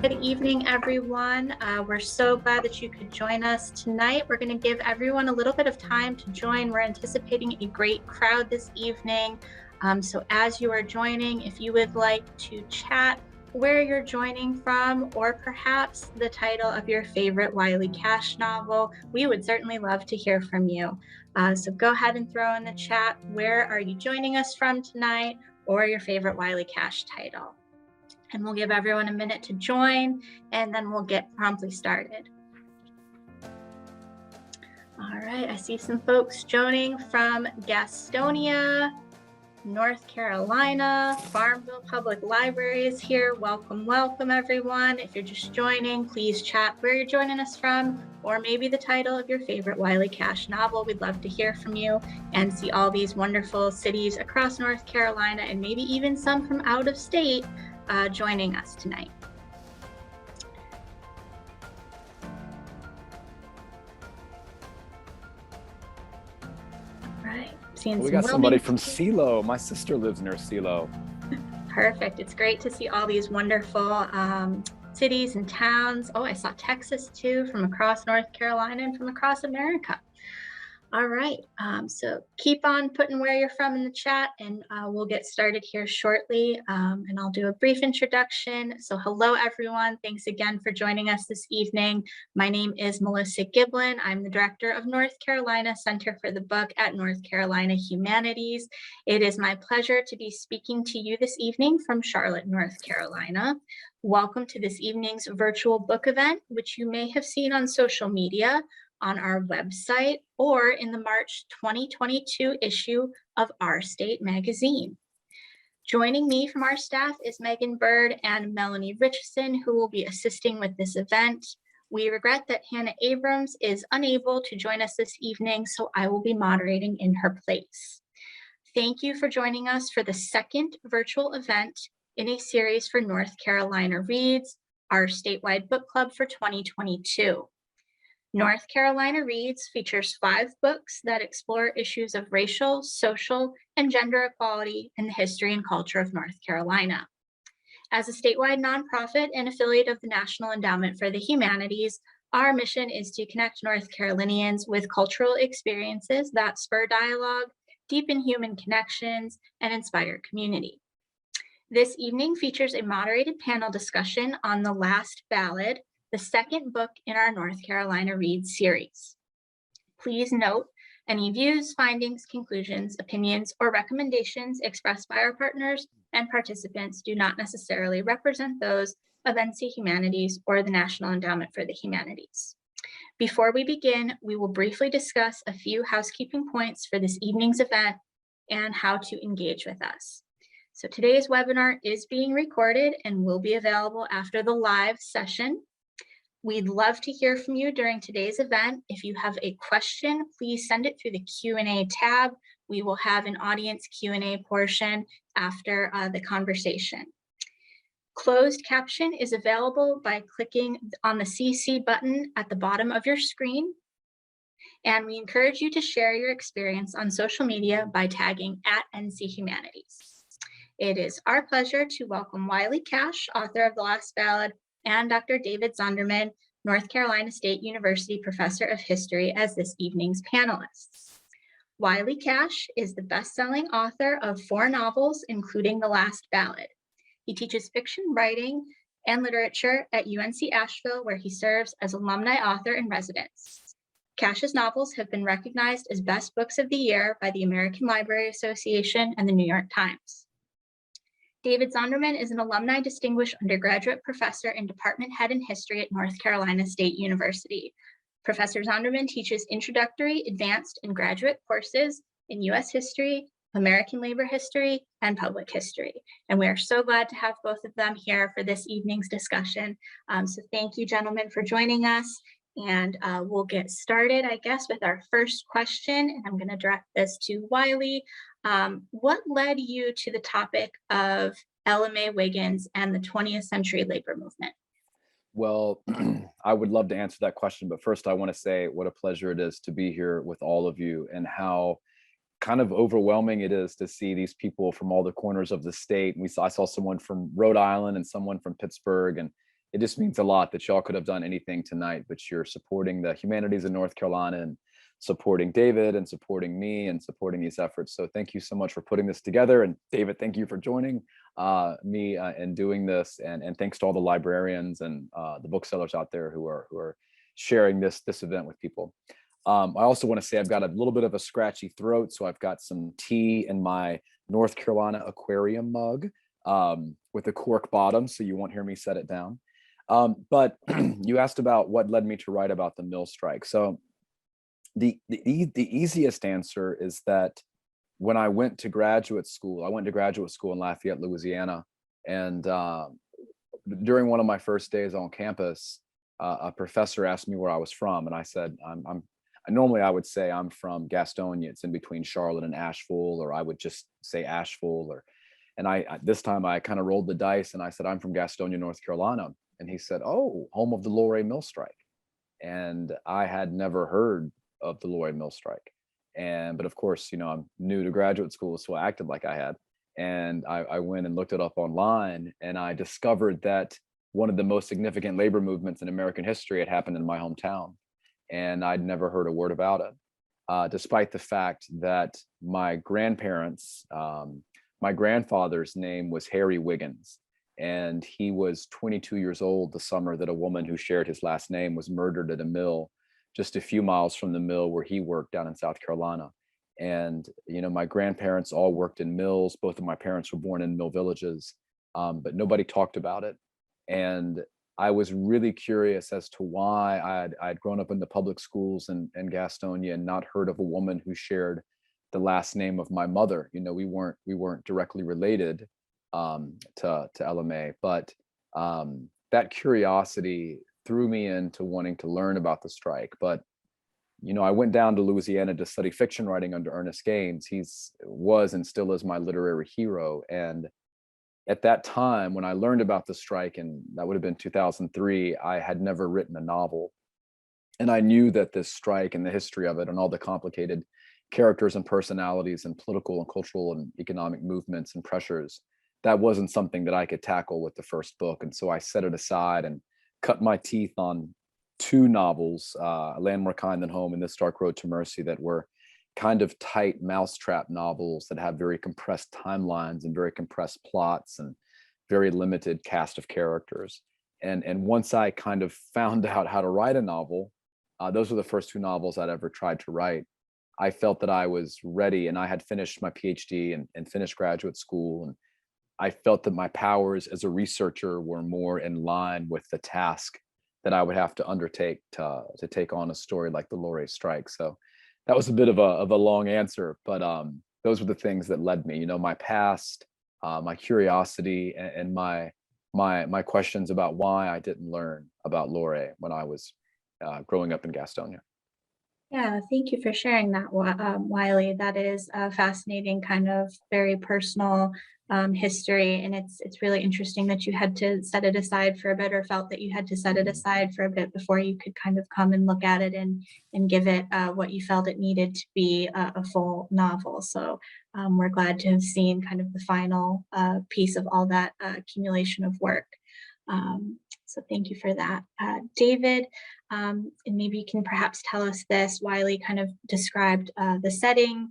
Good evening, everyone. We're so glad that you could join us tonight. We're going to give everyone a little bit of time to join. We're anticipating a great crowd this evening. So as you are joining, if you would like to chat where you're joining from, or perhaps the title of your favorite Wiley Cash novel, we would certainly love to hear from you. So go ahead and throw in the chat, where are you joining us from tonight, or your favorite Wiley Cash title. And we'll give everyone a minute to join, and then we'll get promptly started. All right, I see some folks joining from Gastonia, North Carolina. Farmville Public Library is here. Welcome, welcome, everyone. If you're just joining, please chat where you're joining us from, or maybe the title of your favorite Wiley Cash novel. We'd love to hear from you and see all these wonderful cities across North Carolina, and maybe even some from out of state joining us tonight. All right, we got somebody from Silo. My sister lives near Silo. Perfect. It's great to see all these wonderful cities and towns. Oh, I saw Texas too, from across North Carolina and from across America. All right, so keep on putting where you're from in the chat, and we'll get started here shortly, and I'll do a brief introduction. So hello, everyone. Thanks again for joining us this evening. My name is Melissa Giblin. I'm the director of North Carolina Center for the Book at North Carolina Humanities. It is my pleasure to be speaking to you this evening from Charlotte, North Carolina. Welcome to this evening's virtual book event, which you may have seen on social media, on our website, or in the March 2022 issue of Our State magazine. Joining me from our staff is Megan Bird and Melanie Richardson, who will be assisting with this event. We regret that Hannah Abrams is unable to join us this evening, so I will be moderating in her place. Thank you for joining us for the second virtual event in a series for North Carolina Reads, our statewide book club for 2022. North Carolina Reads features 5 books that explore issues of racial, social, and gender equality in the history and culture of North Carolina. As a statewide nonprofit and affiliate of the National Endowment for the Humanities, our mission is to connect North Carolinians with cultural experiences that spur dialogue, deepen human connections, and inspire community. This evening features a moderated panel discussion on The Last Ballad, the second book in our North Carolina Reads series. Please note, any views, findings, conclusions, opinions, or recommendations expressed by our partners and participants do not necessarily represent those of NC Humanities or the National Endowment for the Humanities. Before we begin, we will briefly discuss a few housekeeping points for this evening's event and how to engage with us. So today's webinar is being recorded and will be available after the live session. We'd love to hear from you during today's event. If you have a question, please send it through the Q&A tab. We will have an audience Q&A portion after the conversation. Closed caption is available by clicking on the CC button at the bottom of your screen. And we encourage you to share your experience on social media by tagging @NCHumanities. It is our pleasure to welcome Wiley Cash, author of The Last Ballad, and Dr. David Zonderman, North Carolina State University Professor of History, as this evening's panelists. Wiley Cash is the best-selling author of 4 novels, including The Last Ballad. He teaches fiction writing and literature at UNC Asheville, where he serves as alumni author in residence. Cash's novels have been recognized as Best Books of the Year by the American Library Association and the New York Times. David Zonderman is an alumni distinguished undergraduate professor and department head in history at North Carolina State University. Professor Zonderman teaches introductory, advanced, and graduate courses in U.S. history, American labor history, and public history. And we are so glad to have both of them here for this evening's discussion. So thank you, gentlemen, for joining us. And we'll get started, I guess, with our first question. And I'm going to direct this to Wiley. What led you to the topic of Ella Mae Wiggins and the 20th century labor movement? Well, I would love to answer that question, but first I want to say what a pleasure it is to be here with all of you, and how kind of overwhelming it is to see these people from all the corners of the state. I saw someone from Rhode Island and someone from Pittsburgh, and it just means a lot that y'all could have done anything tonight, but you're supporting the humanities in North Carolina and supporting David and supporting me and supporting these efforts. So thank you so much for putting this together. And David, thank you for joining me and doing this. And thanks to all the librarians and the booksellers out there who are sharing this event with people. I also want to say I've got a little bit of a scratchy throat, so I've got some tea in my North Carolina aquarium mug with a cork bottom, so you won't hear me set it down. But you asked about what led me to write about the mill strike. So the easiest answer is that when I went to graduate school, in Lafayette, Louisiana, and during one of my first days on campus, a professor asked me where I was from, and I said, normally I would say I'm from Gastonia. It's in between Charlotte and Asheville, or I would just say Asheville, and this time I kind of rolled the dice and I said, I'm from Gastonia, North Carolina. And he said, oh, home of the Luray Mill Strike. And I had never heard of the Luray Mill Strike. But of course, I'm new to graduate school, so I acted like I had. And I went and looked it up online, and I discovered that one of the most significant labor movements in American history had happened in my hometown. And I'd never heard a word about it, despite the fact that my grandparents, my grandfather's name was Harry Wiggins, and he was 22 years old the summer that a woman who shared his last name was murdered at a mill just a few miles from the mill where he worked down in South Carolina. And, my grandparents all worked in mills. Both of my parents were born in mill villages, but nobody talked about it. And I was really curious as to why I'd grown up in the public schools in Gastonia and not heard of a woman who shared the last name of my mother. We weren't directly related to LMA, but that curiosity threw me into wanting to learn about the strike. But I went down to Louisiana to study fiction writing under Ernest Gaines. He was and still is my literary hero. And at that time, when I learned about the strike, and that would have been 2003, I had never written a novel. And I knew that this strike and the history of it and all the complicated characters and personalities and political and cultural and economic movements and pressures, that wasn't something that I could tackle with the first book. And so I set it aside and cut my teeth on two novels, A Land More Kind Than Home and This Dark Road to Mercy, that were kind of tight mousetrap novels that have very compressed timelines and very compressed plots and very limited cast of characters. And once I kind of found out how to write a novel, those were the first two novels I'd ever tried to write. I felt that I was ready, and I had finished my PhD and finished graduate school. And I felt that my powers as a researcher were more in line with the task that I would have to undertake to take on a story like the Luray Strike. So that was a bit of a long answer, but those were the things that led me. My past, my curiosity, and my questions about why I didn't learn about Luray when I was growing up in Gastonia. Yeah, thank you for sharing that, Wiley. That is a fascinating, kind of very personal history, and it's really interesting that you had to set it aside for a bit, or felt that you had to set it aside for a bit before you could kind of come and look at it and give it what you felt it needed to be a full novel. So we're glad to have seen kind of the final piece of all that accumulation of work. So thank you for that. David, and maybe you can perhaps tell us this. Wiley kind of described the setting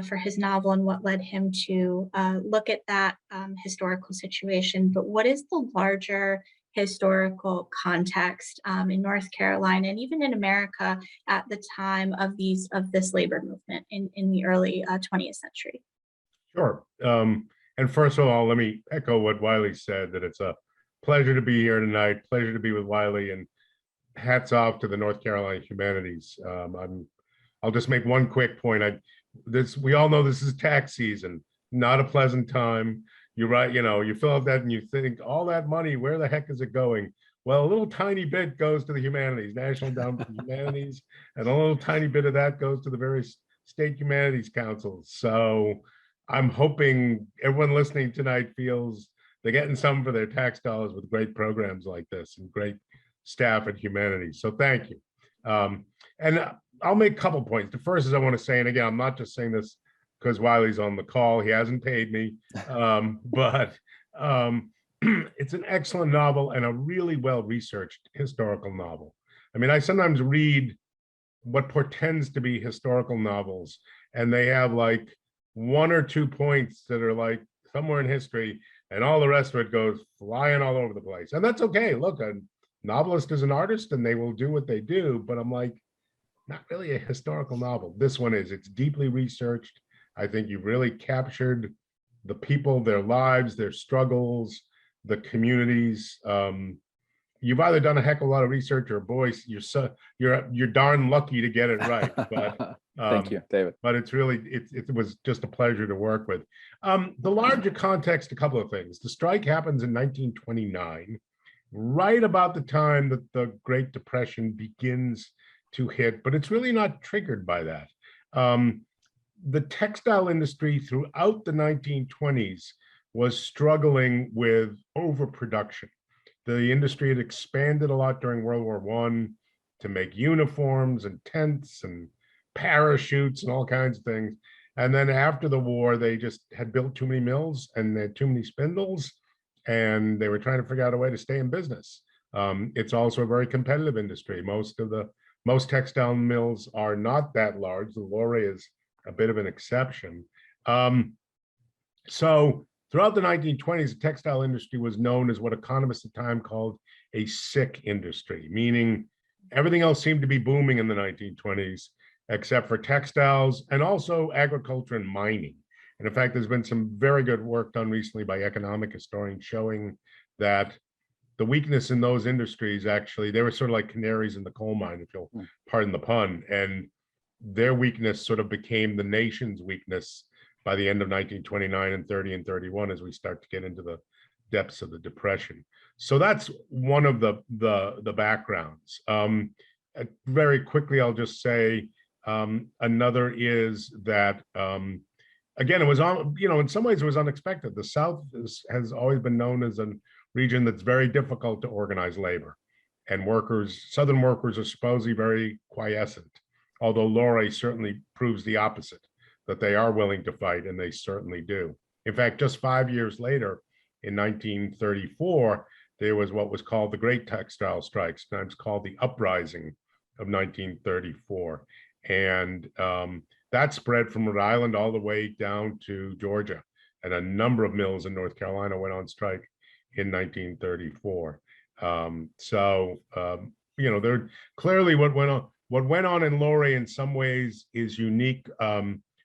for his novel and what led him to look at that historical situation. But what is the larger historical context in North Carolina and even in America at the time of this labor movement in the early 20th century? Sure. And first of all, let me echo what Wiley said, that it's a pleasure to be here tonight, pleasure to be with Wiley, and hats off to the North Carolina Humanities. I'll just make one quick point. We all know this is tax season, not a pleasant time. You're right, you fill out that and you think, all that money, where the heck is it going? Well, a little tiny bit goes to the humanities, National Endowment for Humanities, and a little tiny bit of that goes to the various state humanities councils. So I'm hoping everyone listening tonight feels they're getting some for their tax dollars with great programs like this and great staff at humanities. So thank you. And I'll make a couple points. The first is I want to say, and again, I'm not just saying this because Wiley's on the call. He hasn't paid me. But it's an excellent novel and a really well-researched historical novel. I mean, I sometimes read what portends to be historical novels, and they have like one or two points that are like somewhere in history, and all the rest of it goes flying all over the place. And that's okay. Look, a novelist is an artist and they will do what they do, but I'm like, not really a historical novel. This one is. It's deeply researched. I think you've really captured the people, their lives, their struggles, the communities. You've either done a heck of a lot of research, or boy, you're darn lucky to get it right. But thank you, David. But it's really it was just a pleasure to work with. The larger context, a couple of things. The strike happens in 1929, right about the time that the Great Depression begins to hit, but it's really not triggered by that. The textile industry throughout the 1920s was struggling with overproduction. The industry had expanded a lot during World War I to make uniforms and tents and parachutes and all kinds of things. And then after the war, they just had built too many mills and they had too many spindles, and they were trying to figure out a way to stay in business. It's also a very competitive industry. Most textile mills are not that large. The Lorry is a bit of an exception. So throughout the 1920s, the textile industry was known as what economists at the time called a sick industry, meaning everything else seemed to be booming in the 1920s, except for textiles and also agriculture and mining. And in fact, there's been some very good work done recently by economic historians showing that the weakness in those industries, actually, they were sort of like canaries in the coal mine, if you'll pardon the pun, and their weakness sort of became the nation's weakness by the end of 1929 and 30 and 31, as we start to get into the depths of the Depression. So that's one of the backgrounds. Very quickly, I'll just say another is that, again, it was on, in some ways it was unexpected. The South has always been known as a region that's very difficult to organize labor, and Southern workers are supposedly very quiescent, although Lorry certainly proves the opposite, that they are willing to fight, and they certainly do. In fact, just 5 years later, in 1934, there was what was called the Great Textile Strike, sometimes called the Uprising of 1934. And that spread from Rhode Island all the way down to Georgia. And a number of mills in North Carolina went on strike in 1934. There clearly what went on in Lorry in some ways is unique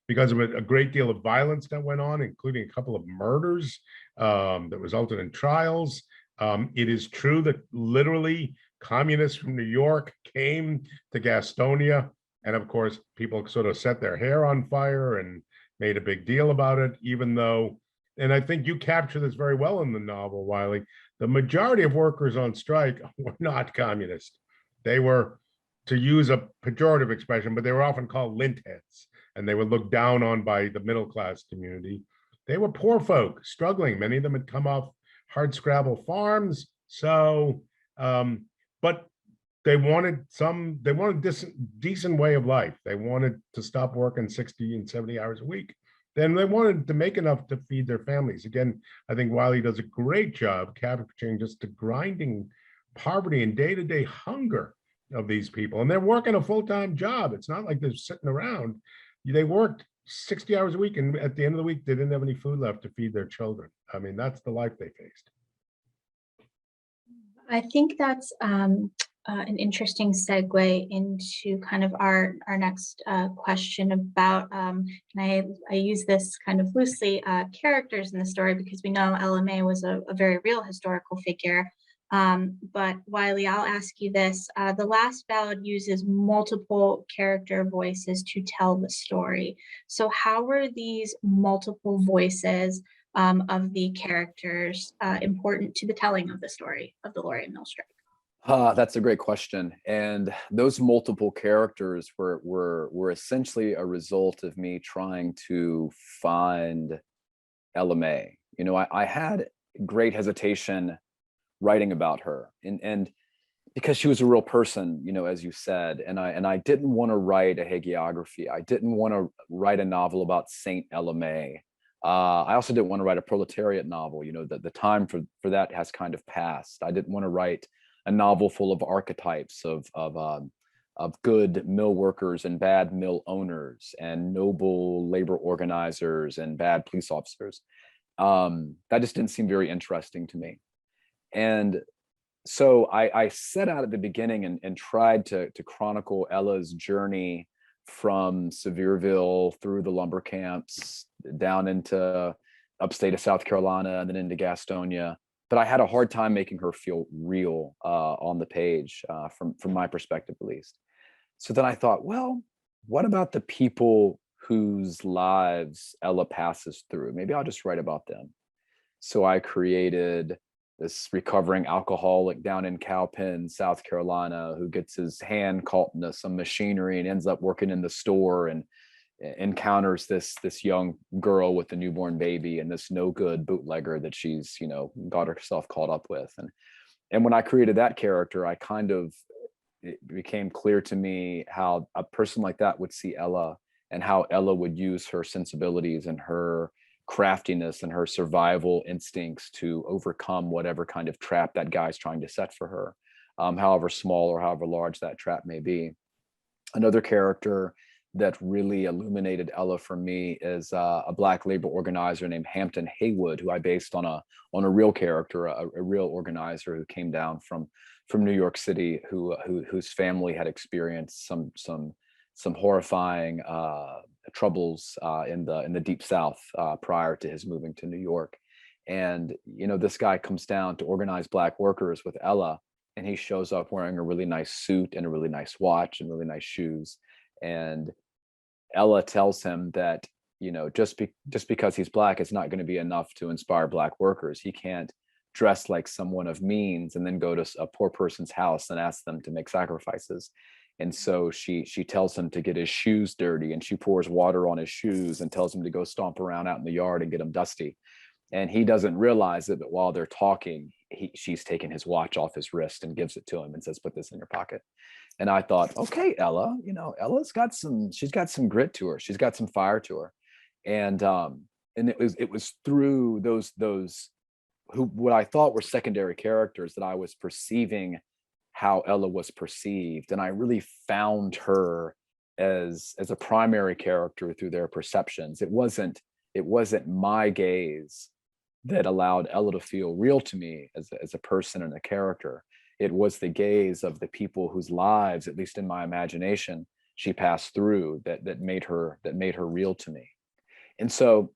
because of a great deal of violence that went on, including a couple of murders that resulted in trials. It is true that literally communists from New York came to Gastonia, and of course, people sort of set their hair on fire and made a big deal about it, even though, and I think you capture this very well in the novel, Wiley, the majority of workers on strike were not communist. They were, to use a pejorative expression, but they were often called lint heads, and they were looked down on by the middle class community. They were poor folk, struggling. Many of them had come off hard scrabble farms. So, but they wanted a decent way of life. They wanted to stop working 60 and 70 hours a week. Then they wanted to make enough to feed their families. Again, I think Wiley does a great job capturing just the grinding poverty and day-to-day hunger of these people. And they're working a full-time job. It's not like they're sitting around. They worked 60 hours a week, and at the end of the week, they didn't have any food left to feed their children. I mean, that's the life they faced. I think that's an interesting segue into kind of our next question about, and I use this kind of loosely, characters in the story, because we know LMA was a very real historical figure. But Wiley, I'll ask you this. The Last Ballad uses multiple character voices to tell the story. So how were these multiple voices of the characters important to the telling of the story of the Lorry Mill Strike? That's a great question. And those multiple characters were essentially a result of me trying to find LMA. I had great hesitation writing about her, and because she was a real person, as you said, and I didn't want to write a hagiography. I didn't want to write a novel about Saint LMA. I also didn't want to write a proletariat novel. You know, the time for that has kind of passed. I didn't want to write a novel full of archetypes of good mill workers and bad mill owners and noble labor organizers and bad police officers. That just didn't seem very interesting to me. And so I set out at the beginning and tried to chronicle Ella's journey from Sevierville through the lumber camps down into upstate of South Carolina and then into Gastonia. But I had a hard time making her feel real on the page, from my perspective at least. So then I thought, well, what about the people whose lives Ella passes through? Maybe I'll just write about them. So I created this recovering alcoholic down in Cowpen, South Carolina, who gets his hand caught into some machinery and ends up working in the store and encounters this young girl with a newborn baby and this no good bootlegger that she's, you know, got herself caught up with. And when I created that character, I kind of, it became clear to me how a person like that would see Ella and how Ella would use her sensibilities and her craftiness and her survival instincts to overcome whatever kind of trap that guy's trying to set for her, however small or however large that trap may be. Another character that really illuminated Ella for me is a Black labor organizer named Hampton Haywood, who I based on a real character, a real organizer who came down from New York City, whose family had experienced some horrifying troubles in the Deep South prior to his moving to New York. And you know, this guy comes down to organize Black workers with Ella, and he shows up wearing a really nice suit and a really nice watch and really nice shoes. And Ella tells him that, you know, just because he's Black, it's not going to be enough to inspire Black workers. He can't dress like someone of means and then go to a poor person's house and ask them to make sacrifices. And so she tells him to get his shoes dirty, and she pours water on his shoes and tells him to go stomp around out in the yard and get them dusty. And he doesn't realize it, but while they're talking, she's taken his watch off his wrist and gives it to him and says, "Put this in your pocket." And I thought, okay, Ella, you know, she's got some grit to her. She's got some fire to her. And it was through those who, what I thought were secondary characters, that I was perceiving how Ella was perceived. And I really found her as a primary character through their perceptions. It wasn't my gaze that allowed Ella to feel real to me as a person and a character. It was the gaze of the people whose lives, at least in my imagination, she passed through that made her real to me. And so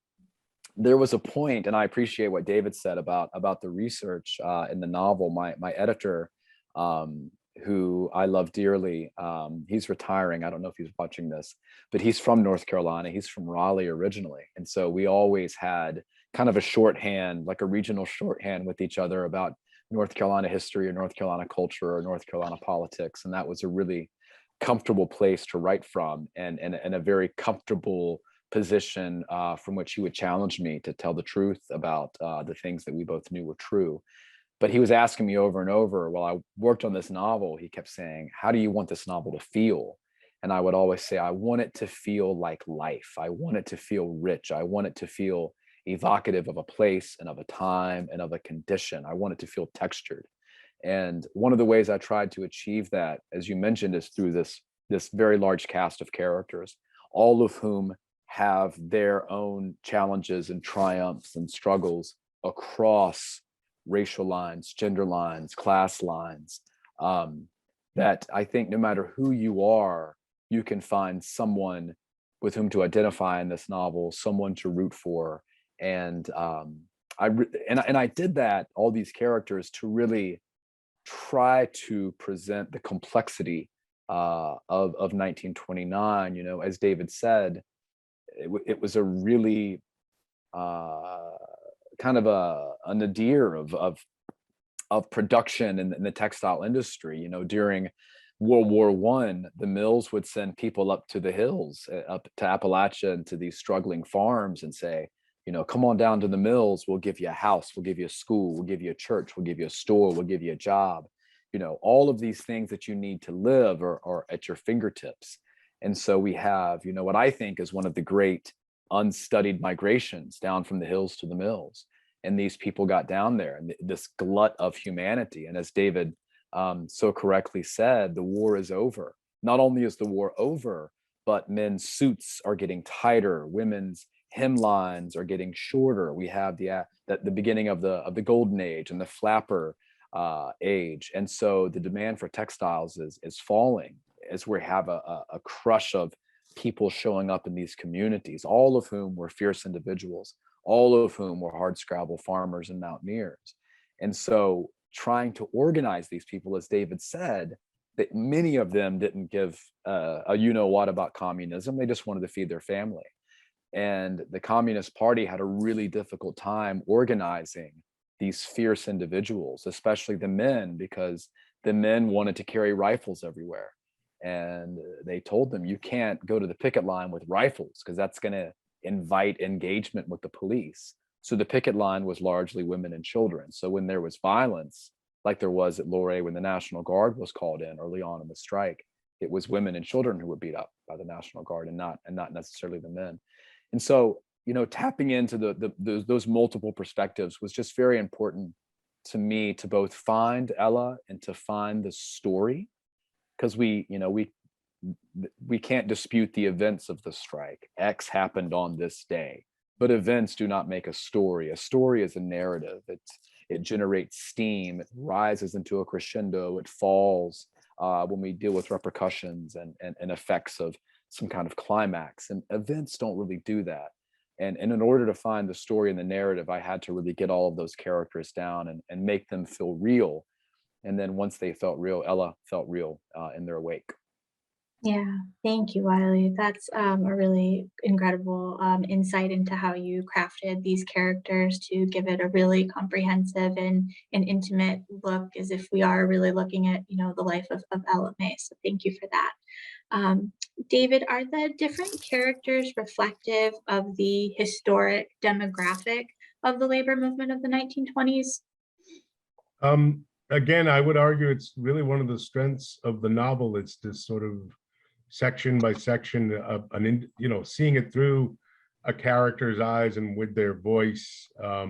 there was a point, and I appreciate what David said about the research in the novel. My editor, who I love dearly, he's retiring. I don't know if he's watching this, but he's from North Carolina. He's from Raleigh originally. And so we always had kind of a shorthand, like a regional shorthand with each other about North Carolina history or North Carolina culture or North Carolina politics. And that was a really comfortable place to write from, and a very comfortable position from which he would challenge me to tell the truth about the things that we both knew were true. But he was asking me over and over while I worked on this novel, he kept saying, "How do you want this novel to feel?" And I would always say, "I want it to feel like life. I want it to feel rich. I want it to feel evocative of a place and of a time and of a condition. I want it to feel textured." And one of the ways I tried to achieve that, as you mentioned, is through this very large cast of characters, all of whom have their own challenges and triumphs and struggles across racial lines, gender lines, class lines, that I think no matter who you are, you can find someone with whom to identify in this novel, someone to root for. And I did that, all these characters, to really try to present the complexity of 1929. You know, as David said, it was a really kind of a nadir of production in the textile industry. You know, during World War I, the mills would send people up to the hills, up to Appalachia, and to these struggling farms, and say, you know, come on down to the mills. We'll give you a house. We'll give you a school. We'll give you a church. We'll give you a store. We'll give you a job. You know, all of these things that you need to live are at your fingertips. And so we have, you know, what I think is one of the great unstudied migrations down from the hills to the mills. And these people got down there, and this glut of humanity. And as David so correctly said, the war is over. Not only is the war over, but men's suits are getting tighter, women's hemlines are getting shorter. We have the beginning of the golden age and the flapper age, and so the demand for textiles is falling as we have a crush of people showing up in these communities, all of whom were fierce individuals, all of whom were hardscrabble farmers and mountaineers. And so trying to organize these people, as David said, that many of them didn't give a you-know-what about communism. They just wanted to feed their family. And the Communist Party had a really difficult time organizing these fierce individuals, especially the men, because the men wanted to carry rifles everywhere. And they told them, you can't go to the picket line with rifles because that's going to invite engagement with the police. So the picket line was largely women and children. So when there was violence, like there was at Lorey when the National Guard was called in early on in the strike, it was women and children who were beat up by the National Guard and not necessarily the men. And so, you know, tapping into those multiple perspectives was just very important to me, to both find Ella and to find the story, because we can't dispute the events of the strike. X happened on this day, but events do not make a story. A story is a narrative. It generates steam, it rises into a crescendo, it falls when we deal with repercussions and effects of some kind of climax. And events don't really do that. And in order to find the story and the narrative, I had to really get all of those characters down and make them feel real. And then once they felt real, Ella felt real in their wake. Yeah, thank you, Wiley. That's a really incredible insight into how you crafted these characters to give it a really comprehensive and an intimate look, as if we are really looking at, the life of Ella May. So thank you for that. David, are the different characters reflective of the historic demographic of the labor movement of the 1920s? Again, I would argue it's really one of the strengths of the novel. It's this sort of section by section of seeing it through a character's eyes and with their voice. I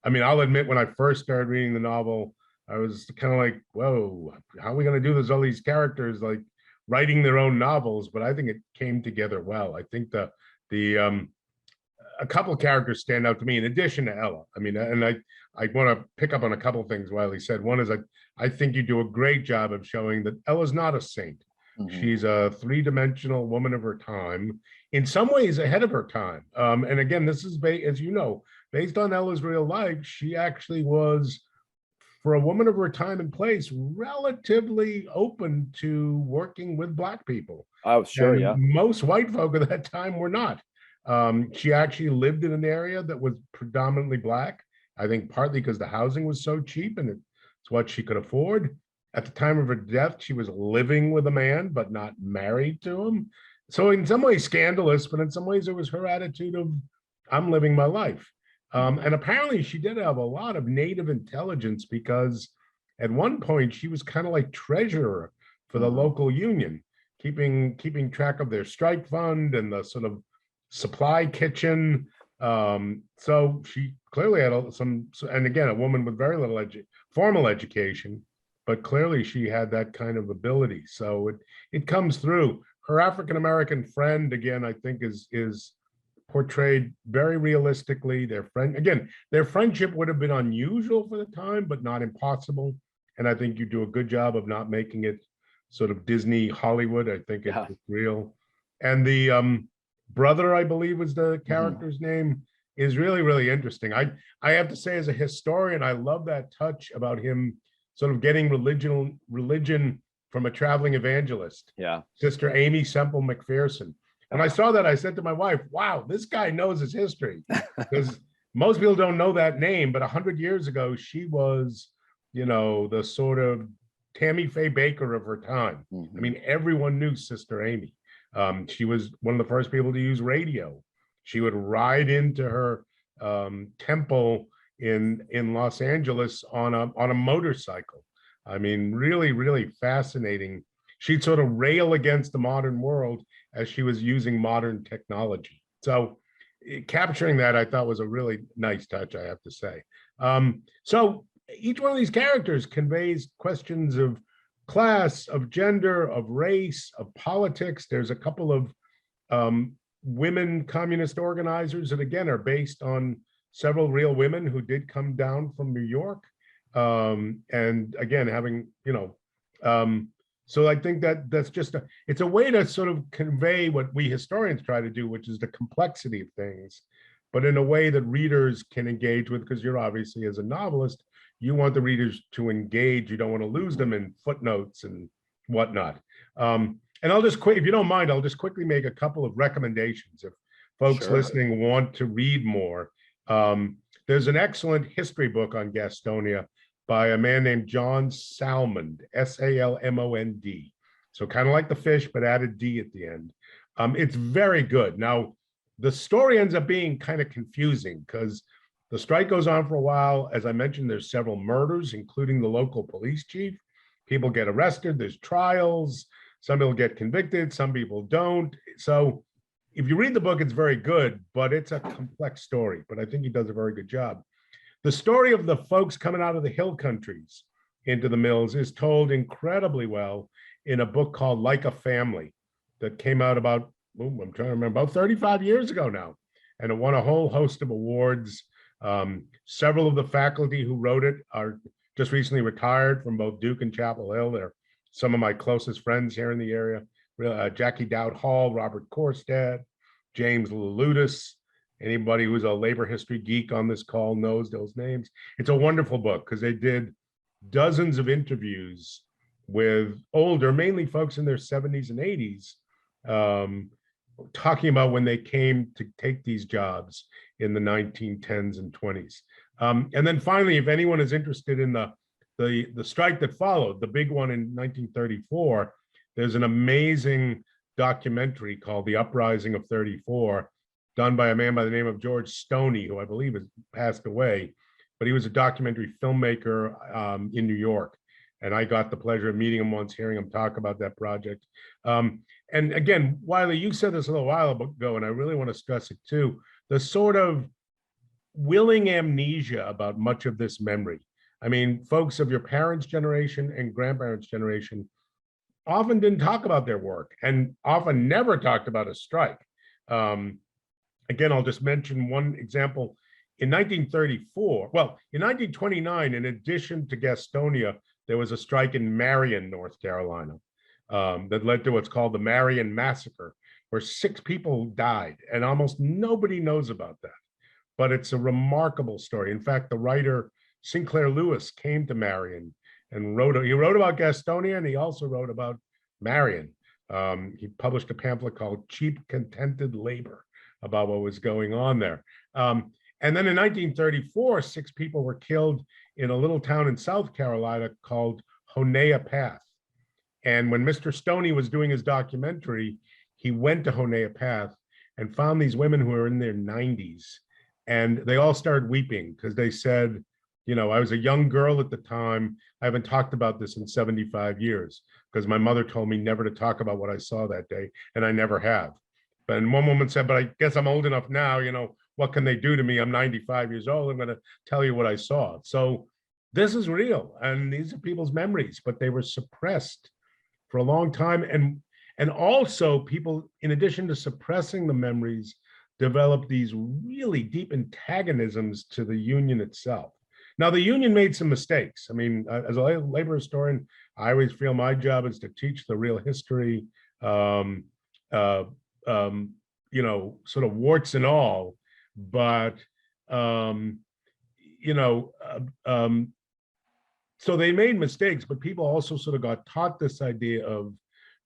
mean, I'll admit, when I first started reading the novel, I was kind of like, whoa, how are we going to do this? All these characters like writing their own novels, but I think it came together well. I think a couple of characters stand out to me in addition to Ella. I mean, and I want to pick up on a couple of things Wiley said. One is I think you do a great job of showing that Ella's not a saint. Mm-hmm. She's a three-dimensional woman of her time, in some ways ahead of her time. And again, this is, as you know, based on Ella's real life. She actually was, for a woman of her time and place, relatively open to working with Black people. Oh, sure, and yeah. Most white folk at that time were not. She actually lived in an area that was predominantly Black, I think partly because the housing was so cheap and it's what she could afford. At the time of her death, she was living with a man, but not married to him. So in some ways scandalous, but in some ways it was her attitude of, I'm living my life. And apparently she did have a lot of native intelligence, because at one point she was kind of like treasurer for the local union, keeping track of their strike fund and the sort of supply kitchen. So she clearly had and again, a woman with very little formal education, but clearly she had that kind of ability. So it comes through. Her African-American friend, again, I think is portrayed very realistically. Their friendship would have been unusual for the time, but not impossible. And I think you do a good job of not making it sort of Disney Hollywood. I think it's real. And the brother, I believe was the character's name, is really, really interesting. I have to say, as a historian, I love that touch about him sort of getting religion from a traveling evangelist. Yeah. Sister Amy Semple McPherson. When I saw that, I said to my wife, wow, this guy knows his history. Because most people don't know that name, but 100 years ago, she was, the sort of Tammy Faye Baker of her time. I mean, everyone knew Sister Amy. She was one of the first people to use radio. She would ride into her temple in Los Angeles on a motorcycle. I mean, really, really fascinating. She'd sort of rail against the modern world as she was using modern technology. So capturing that, I thought, was a really nice touch, I have to say. So each one of these characters conveys questions of class, of gender, of race, of politics. There's a couple of women communist organizers that, again, are based on several real women who did come down from New York. And again, having, so I think that that's just it's a way to sort of convey what we historians try to do, which is the complexity of things, but in a way that readers can engage with, because you're obviously, as a novelist, you want the readers to engage. You don't want to lose them in footnotes and whatnot. And I'll just quick, if you don't mind, I'll just quickly make a couple of recommendations if folks Sure. listening want to read more. There's an excellent history book on Gastonia by a man named John Salmond, Salmond. So kind of like the fish, but added D at the end. It's very good. Now, the story ends up being kind of confusing because the strike goes on for a while. As I mentioned, there's several murders, including the local police chief. People get arrested, there's trials. Some people get convicted, some people don't. So if you read the book, it's very good, but it's a complex story. But I think he does a very good job. The story of the folks coming out of the hill countries into the mills is told incredibly well in a book called Like a Family that came out about, I'm trying to remember, about 35 years ago now. And it won a whole host of awards. Several of the faculty who wrote it are just recently retired from both Duke and Chapel Hill. They're some of my closest friends here in the area. Jackie Dowd Hall, Robert Korstad, James Laludis. Anybody who's a labor history geek on this call knows those names. It's a wonderful book because they did dozens of interviews with older, mainly folks in their 70s and 80s, talking about when they came to take these jobs in the 1910s and 20s. And then finally, if anyone is interested in the strike that followed, the big one in 1934, there's an amazing documentary called The Uprising of 34, done by a man by the name of George Stoney, who I believe has passed away, but he was a documentary filmmaker in New York. And I got the pleasure of meeting him once, hearing him talk about that project. And again, Wiley, you said this a little while ago, and I really want to stress it too, the sort of willing amnesia about much of this memory. I mean, folks of your parents' generation and grandparents' generation often didn't talk about their work and often never talked about a strike. Again, I'll just mention one example. In 1934, well, in 1929, in addition to Gastonia, there was a strike in Marion, North Carolina, that led to what's called the Marion Massacre, where 6 people died, and almost nobody knows about that. But it's a remarkable story. In fact, the writer Sinclair Lewis came to Marion and wrote about Gastonia, and he also wrote about Marion. He published a pamphlet called Cheap Contented Labor about what was going on there. And then in 1934, 6 people were killed in a little town in South Carolina called Honea Path. And when Mr. Stoney was doing his documentary, he went to Honea Path and found these women who were in their 90s. And they all started weeping because they said, I was a young girl at the time. I haven't talked about this in 75 years because my mother told me never to talk about what I saw that day, and I never have. But one woman said, but I guess I'm old enough now, what can they do to me? I'm 95 years old. I'm going to tell you what I saw. So this is real. And these are people's memories, but they were suppressed for a long time. And also people, in addition to suppressing the memories, developed these really deep antagonisms to the Union itself. Now, the Union made some mistakes. I mean, as a labor historian, I always feel my job is to teach the real history, sort of warts and all. But, so they made mistakes, but people also sort of got taught this idea of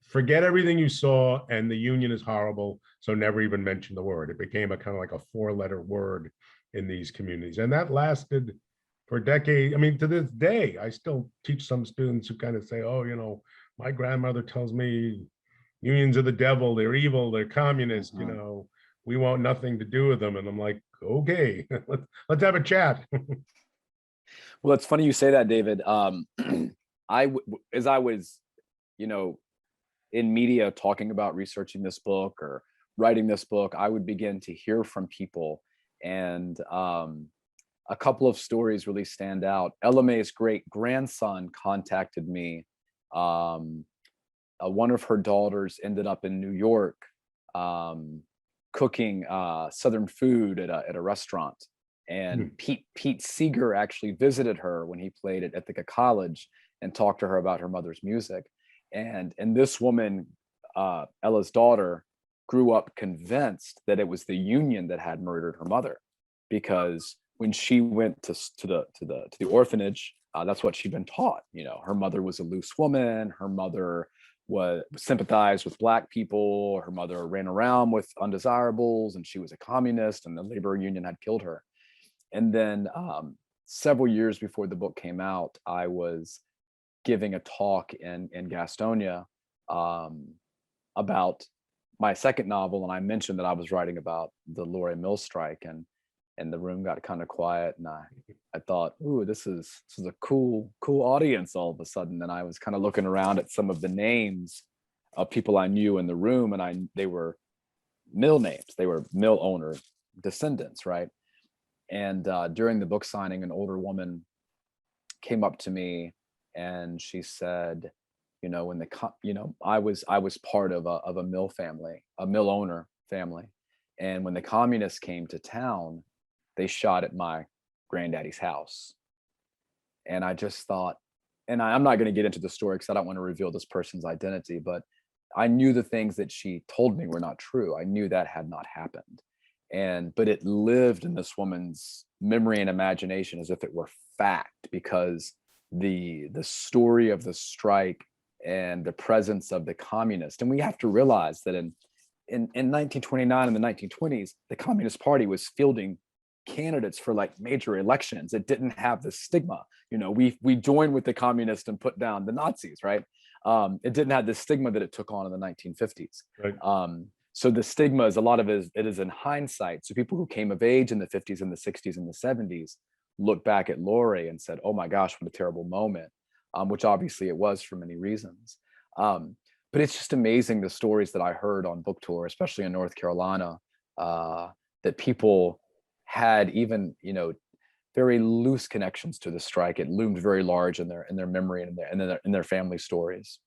forget everything you saw and the Union is horrible, so never even mention the word. It became a kind of like a 4-letter word in these communities. And that lasted for decades. I mean, to this day, I still teach some students who kind of say, oh, my grandmother tells me unions are the devil, they're evil, they're communist, we want nothing to do with them. And I'm like, okay, let's have a chat. Well, it's funny you say that, David. As I was, in media talking about researching this book or writing this book, I would begin to hear from people, and a couple of stories really stand out. Ella Mae's great grandson contacted me. One of her daughters ended up in New York, cooking Southern food at a restaurant. And Pete Seeger actually visited her when he played at Ithaca College and talked to her about her mother's music. And this woman, Ella's daughter, grew up convinced that it was the Union that had murdered her mother, because when she went to the orphanage, that's what she'd been taught. You know, her mother was a loose woman. Her mother was sympathized with Black people. Her mother ran around with undesirables, and she was a communist, and the labor union had killed her. And then several years before the book came out, I was giving a talk in Gastonia about my second novel, and I mentioned that I was writing about the Laurey Mill strike, and the room got kind of quiet, and I thought, ooh, this is a cool audience all of a sudden. And I was kind of looking around at some of the names of people I knew in the room, and they were mill names. They were mill owner descendants, right? And during the book signing, an older woman came up to me and she said, you know, I was part of a mill family, a mill owner family. And when the communists came to town, they shot at my granddaddy's house. And I just thought, and I'm not going to get into the story because I don't want to reveal this person's identity, but I knew the things that she told me were not true. I knew that had not happened. But it lived in this woman's memory and imagination as if it were fact, because the story of the strike and the presence of the communists. And we have to realize that in 1929 and the 1920s, the Communist Party was fielding candidates for like major elections. It didn't have the stigma. You know, we joined with the communists and put down the Nazis, right? It didn't have the stigma that it took on in the 1950s. Right. So the stigma is, a lot of it is in hindsight. So people who came of age in the 50s and the 60s and the 70s look back at Laurey and said, oh my gosh, what a terrible moment, which obviously it was for many reasons. But it's just amazing the stories that I heard on book tour, especially in North Carolina, that people had even, you know, very loose connections to the strike. It loomed very large in their memory and in their family stories.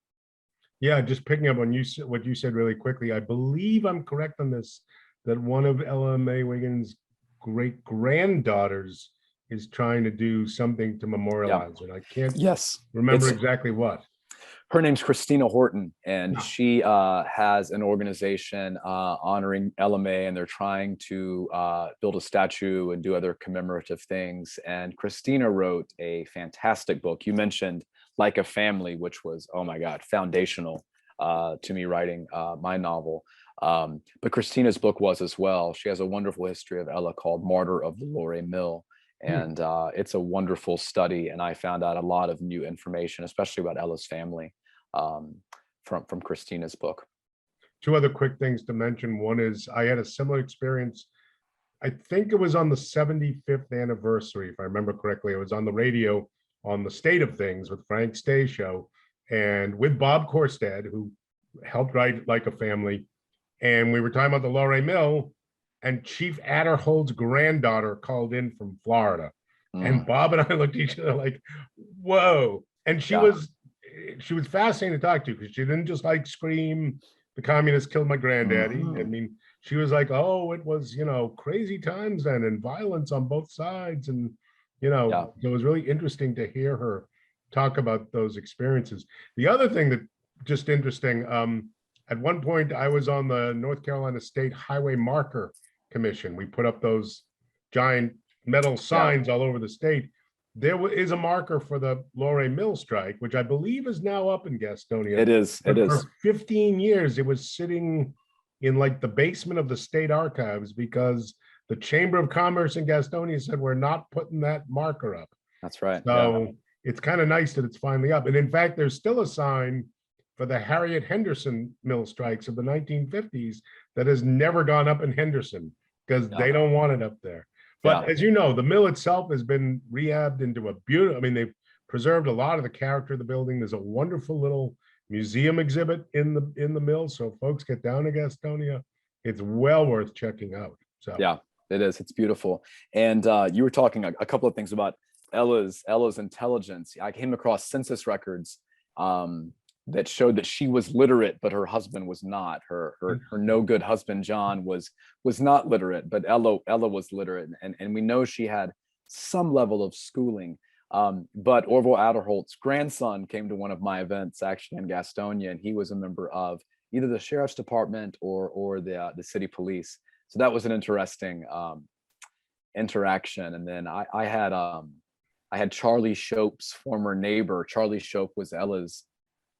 Yeah, just picking up on what you said really quickly, I believe I'm correct on this, that one of Ella Mae Wiggins' great granddaughters is trying to do something to memorialize it. I can't remember exactly what. Her name's Christina Horton, and she has an organization honoring Ella Mae, and they're trying to build a statue and do other commemorative things. And Christina wrote a fantastic book. You mentioned Like a Family, which was, oh my God, foundational to me writing my novel. But Christina's book was as well. She has a wonderful history of Ella called Martyr of the Laurey Mill. And it's a wonderful study. And I found out a lot of new information, especially about Ella's family, from Christina's book. Two other quick things to mention. One is I had a similar experience. I think it was on the 75th anniversary, if I remember correctly. I was on the radio on The State of Things with Frank Stay Show and with Bob Korstad, who helped write Like a Family. And we were talking about the Laurey Mill, and Chief Adderhold's granddaughter called in from Florida. And Bob and I looked at each other like, whoa. And she was fascinating to talk to, because she didn't just like scream, the communists killed my granddaddy. I mean, she was like, oh, it was, you know, crazy times then, and violence on both sides. And, you know, it was really interesting to hear her talk about those experiences. The other thing that just interesting, at one point I was on the North Carolina State Highway Marker Commission. We put up those giant metal signs all over the state. There is a marker for the Laurey Mill strike, which I believe is now up in Gastonia. It is. But for 15 years, it was sitting in like the basement of the state archives because the Chamber of Commerce in Gastonia said, we're not putting that marker up. That's right. So it's kind of nice that it's finally up. And in fact, there's still a sign for the Harriet Henderson mill strikes of the 1950s that has never gone up in Henderson because they don't want it up there. But as you know, the mill itself has been rehabbed into a beautiful, I mean, they've preserved a lot of the character of the building. There's a wonderful little museum exhibit in the mill. So if folks get down to Gastonia, it's well worth checking out. So Yeah, it is. It's beautiful. And you were talking a couple of things about Ella's intelligence. I came across census records that showed that she was literate, but her husband was not. Her no good husband John was not literate, but Ella was literate, and we know she had some level of schooling. But Orville Adderholt's grandson came to one of my events actually in Gastonia, and he was a member of either the sheriff's department or the city police. So that was an interesting interaction. And then I had Charlie Shope's former neighbor. Charlie Shope was Ella's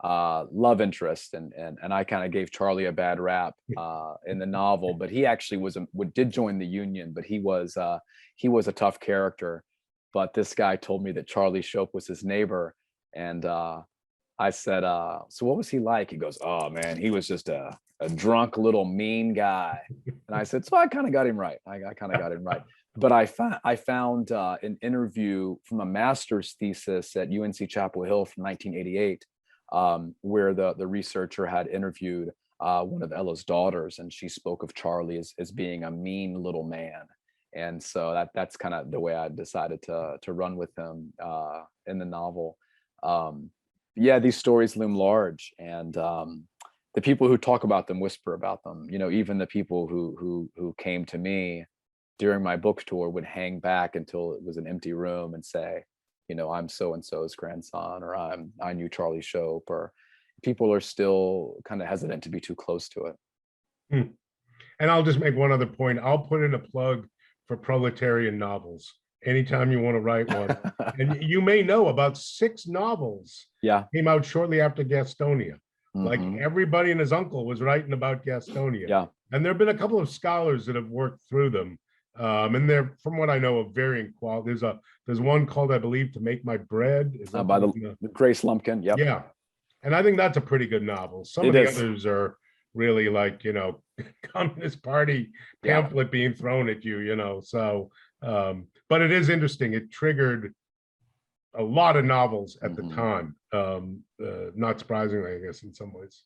love interest, and I kind of gave Charlie a bad rap in the novel, but he actually did join the Union, but he was a tough character. But this guy told me that Charlie Shope was his neighbor, and I said, so what was he like? He goes, oh man, he was just a drunk little mean guy. And I said, so I kind of got him right. I kind of got him right. But I found an interview from a master's thesis at UNC Chapel Hill from 1988, where the researcher had interviewed one of Ella's daughters, and she spoke of Charlie as being a mean little man. And so that's kind of the way I decided to run with him in the novel. Yeah, these stories loom large, and the people who talk about them whisper about them. You know, even the people who came to me during my book tour would hang back until it was an empty room and say, you know, I'm so and so's grandson, or I knew Charlie Shope, or people are still kind of hesitant to be too close to it. And I'll just make one other point. I'll put in a plug for proletarian novels anytime you want to write one. And you may know about 6 novels came out shortly after Gastonia. Like everybody and his uncle was writing about Gastonia. Yeah. And there have been a couple of scholars that have worked through them. And they're, from what I know, of varying quality. There's one called, I believe, To Make My Bread. By the Grace Lumpkin. Yep. Yeah. And I think that's a pretty good novel. Some of the others are really like, you know, Communist Party pamphlet being thrown at you, you know. So, but it is interesting. It triggered a lot of novels at the time. Not surprisingly, I guess, in some ways.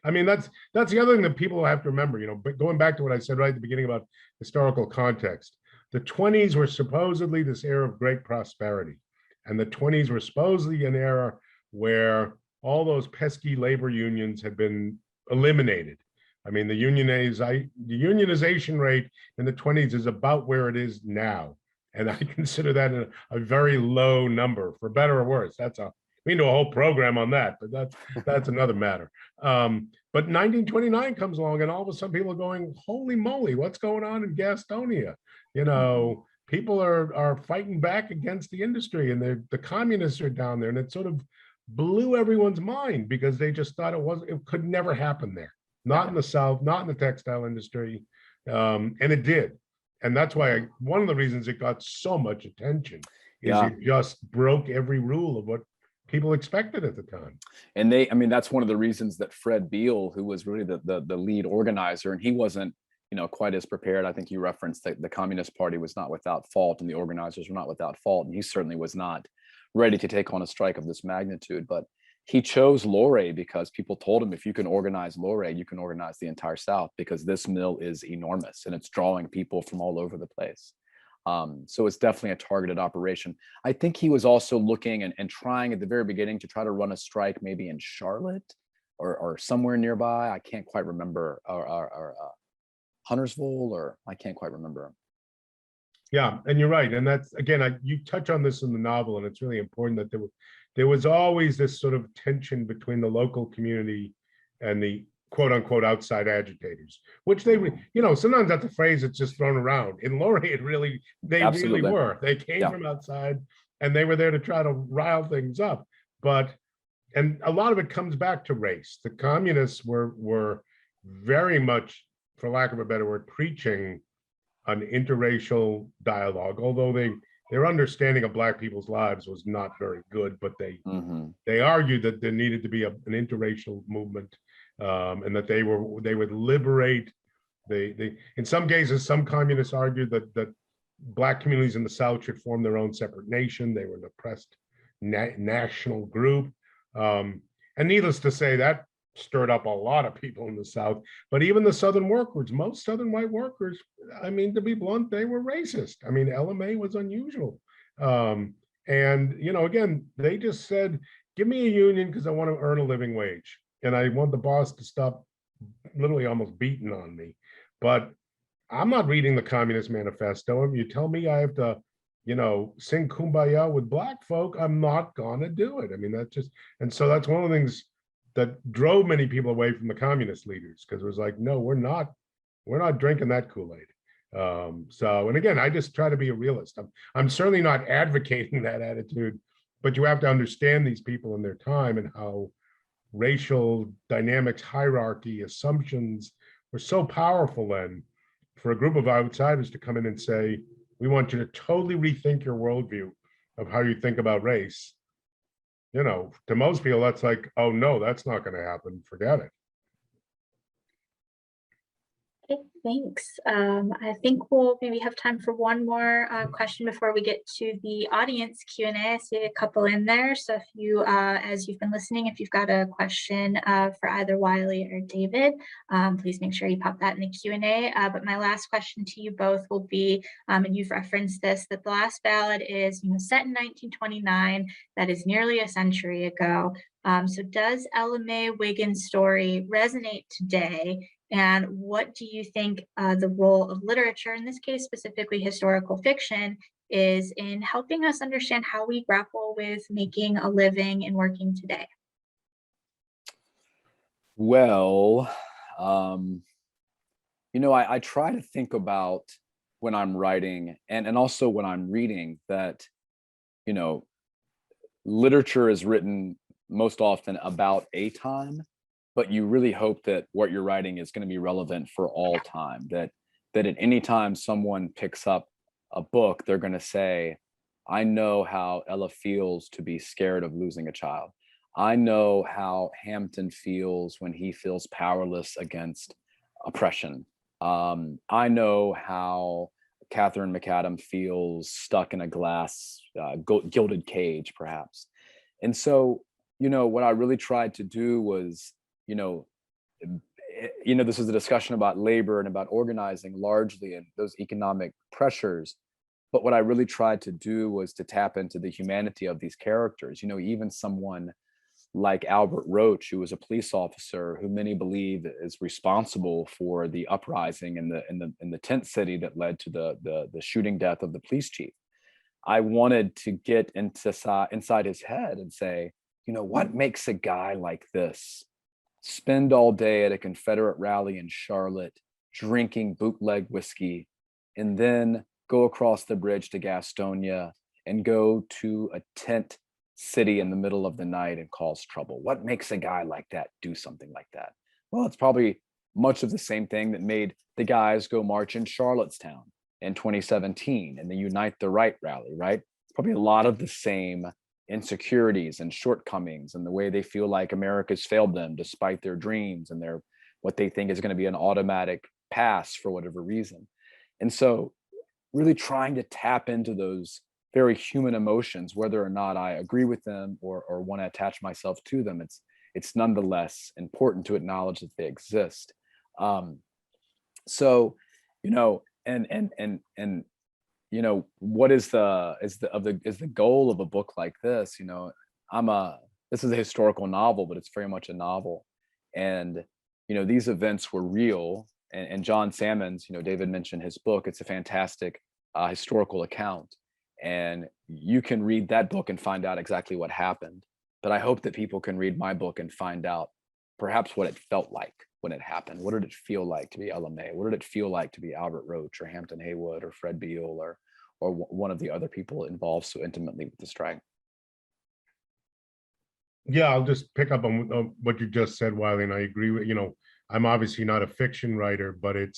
I mean, that's the other thing that people have to remember, you know, but going back to what I said right at the beginning about historical context, the 20s were supposedly this era of great prosperity. And the 20s were supposedly an era where all those pesky labor unions had been eliminated. I mean, the unionization rate in the 20s is about where it is now. And I consider that a very low number, for better or worse. We can do a whole program on that, but that's another matter. But 1929 comes along, and all of a sudden people are going, holy moly, what's going on in Gastonia? You know, people are fighting back against the industry, and the communists are down there, and it sort of blew everyone's mind because they just thought it could never happen there. Not in the South, not in the textile industry. And it did. And that's why one of the reasons it got so much attention is it just broke every rule of what people expected at the time. And that's one of the reasons that Fred Beal, who was really the lead organizer, and he wasn't, you know, quite as prepared. I think you referenced that the Communist Party was not without fault and the organizers were not without fault. And he certainly was not ready to take on a strike of this magnitude. But he chose Luray because people told him, if you can organize Luray, you can organize the entire South, because this mill is enormous and it's drawing people from all over the place. So it's definitely a targeted operation. I think he was also looking and trying at the very beginning to try to run a strike maybe in Charlotte or somewhere nearby. I can't quite remember, or Huntersville, or I can't quite remember. Yeah, and you're right. And that's, again, you touch on this in the novel, and it's really important that there was always this sort of tension between the local community and the quote unquote outside agitators, which they, you know, sometimes that's a phrase that's just thrown around. In Luray, they really were. They came from outside, and they were there to try to rile things up. And a lot of it comes back to race. The communists were very much, for lack of a better word, preaching an interracial dialogue, although their understanding of Black people's lives was not very good, but they argued that there needed to be an interracial movement, and that they would liberate. In some cases, some communists argued that Black communities in the South should form their own separate nation. They were an oppressed national group, and needless to say, that stirred up a lot of people in the South, but even the Southern workers, most Southern white workers, I mean, to be blunt, they were racist. I mean, LMA was unusual. And, you know, again, they just said, give me a union because I want to earn a living wage. And I want the boss to stop literally almost beating on me. But I'm not reading the Communist Manifesto. If you tell me I have to, you know, sing Kumbaya with black folk, I'm not gonna do it. I mean, that's just, and so that's one of the things that drove many people away from the communist leaders, because it was like, no, we're not drinking that Kool-Aid. So, and again, I just try to be a realist. I'm certainly not advocating that attitude, but you have to understand these people in their time and how racial dynamics, hierarchy, assumptions were so powerful then for a group of outsiders to come in and say, we want you to totally rethink your worldview of how you think about race. You know, to most people, that's like, oh no, that's not going to happen. Forget it. Okay, thanks. I think we'll maybe have time for one more question before we get to the audience Q&A. I see a couple in there. So if you, as you've been listening, if you've got a question for either Wiley or David, please make sure you pop that in the Q&A. But my last question to you both will be, and you've referenced this, that the last ballad is, you know, set in 1929. That is nearly a century ago. So does Ella Mae Wiggins' story resonate today? And what do you think the role of literature, in this case specifically historical fiction, is in helping us understand how we grapple with making a living and working today? Well, you know, I try to think about when I'm writing and also when I'm reading that, you know, literature is written most often about a time, but you really hope that what you're writing is going to be relevant for all time, that at any time someone picks up a book, they're going to say, I know how Ella feels to be scared of losing a child. I know how Hampton feels when he feels powerless against oppression. I know how Catherine McAdam feels stuck in a glass gilded cage, perhaps. And so, you know, what I really tried to do was, you know, this is a discussion about labor and about organizing largely and those economic pressures. But what I really tried to do was to tap into the humanity of these characters. You know, even someone like Albert Roach, who was a police officer who many believe is responsible for the uprising in the tent city that led to the shooting death of the police chief. I wanted to get inside his head and say, you know, what makes a guy like this spend all day at a Confederate rally in Charlotte, drinking bootleg whiskey, and then go across the bridge to Gastonia and go to a tent city in the middle of the night and cause trouble? What makes a guy like that do something like that? Well, it's probably much of the same thing that made the guys go march in Charlottetown in 2017 and the Unite the Right rally, right? It's probably a lot of the same insecurities and shortcomings and the way they feel like America's failed them despite their dreams and their what they think is going to be an automatic pass for whatever reason. And so really trying to tap into those very human emotions, whether or not I agree with them or want to attach myself to them, it's nonetheless important to acknowledge that they exist. So, you know, and you know, what is the goal of a book like this? You know, this is a historical novel, but it's very much a novel. And, you know, these events were real. And John Salmons, you know, David mentioned his book. It's a fantastic historical account. And you can read that book and find out exactly what happened. But I hope that people can read my book and find out perhaps what it felt like when it happened. What did it feel like to be Ella Mae? What did it feel like to be Albert Roach or Hampton Haywood or Fred Beal or one of the other people involved so intimately with the strike? Yeah, I'll just pick up on what you just said, Wiley, and I agree with, you know, I'm obviously not a fiction writer, but it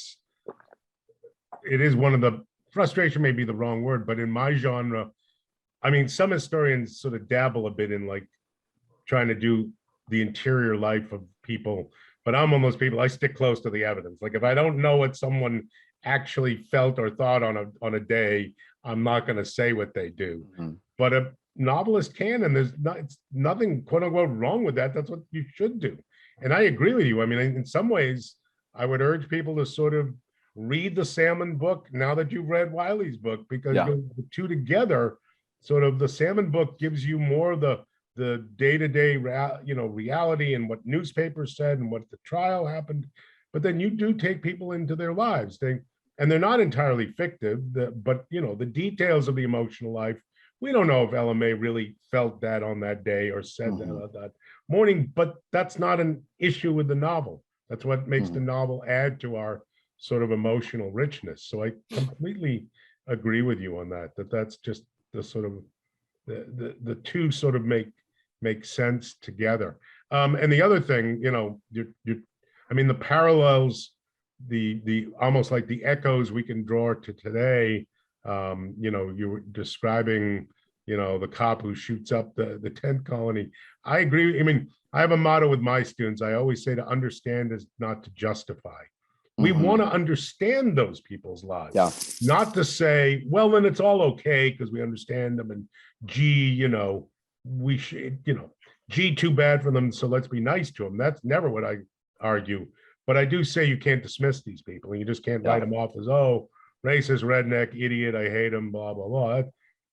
is one of the, frustration may be the wrong word, but in my genre, I mean, some historians sort of dabble a bit in like trying to do the interior life of people, but I'm one of those people, I stick close to the evidence. Like if I don't know what someone actually felt or thought on a day, I'm not going to say what they do. Mm-hmm. But a novelist can, and there's nothing quote unquote wrong with that. That's what you should do. And I agree with you. I mean, in some ways, I would urge people to sort of read the Salmon book now that you've read Wiley's book, because Yeah. the two together, sort of the Salmon book gives you more of the day-to-day reality and what newspapers said and what the trial happened. But then you do take people into their lives. And they're not entirely fictive, but the details of the emotional life. We don't know if Ella May really felt that on that day or said that on that morning, but that's not an issue with the novel. That's what makes the novel add to our sort of emotional richness. So I completely agree with you on that. That's just the sort of the two sort of make sense together. And the other thing, I mean, the parallels, the almost like the echoes we can draw to today. You were describing, the cop who shoots up the tent colony. I agree. I mean, I have a motto with my students. I always say to understand is not to justify. We want to understand those people's lives, not to say, well, then it's all okay because we understand them. And gee, we should, gee, too bad for them. So let's be nice to them. That's never what I argue. But I do say you can't dismiss these people, and you just can't write them off as, oh, racist, redneck, idiot, I hate him, blah, blah, blah.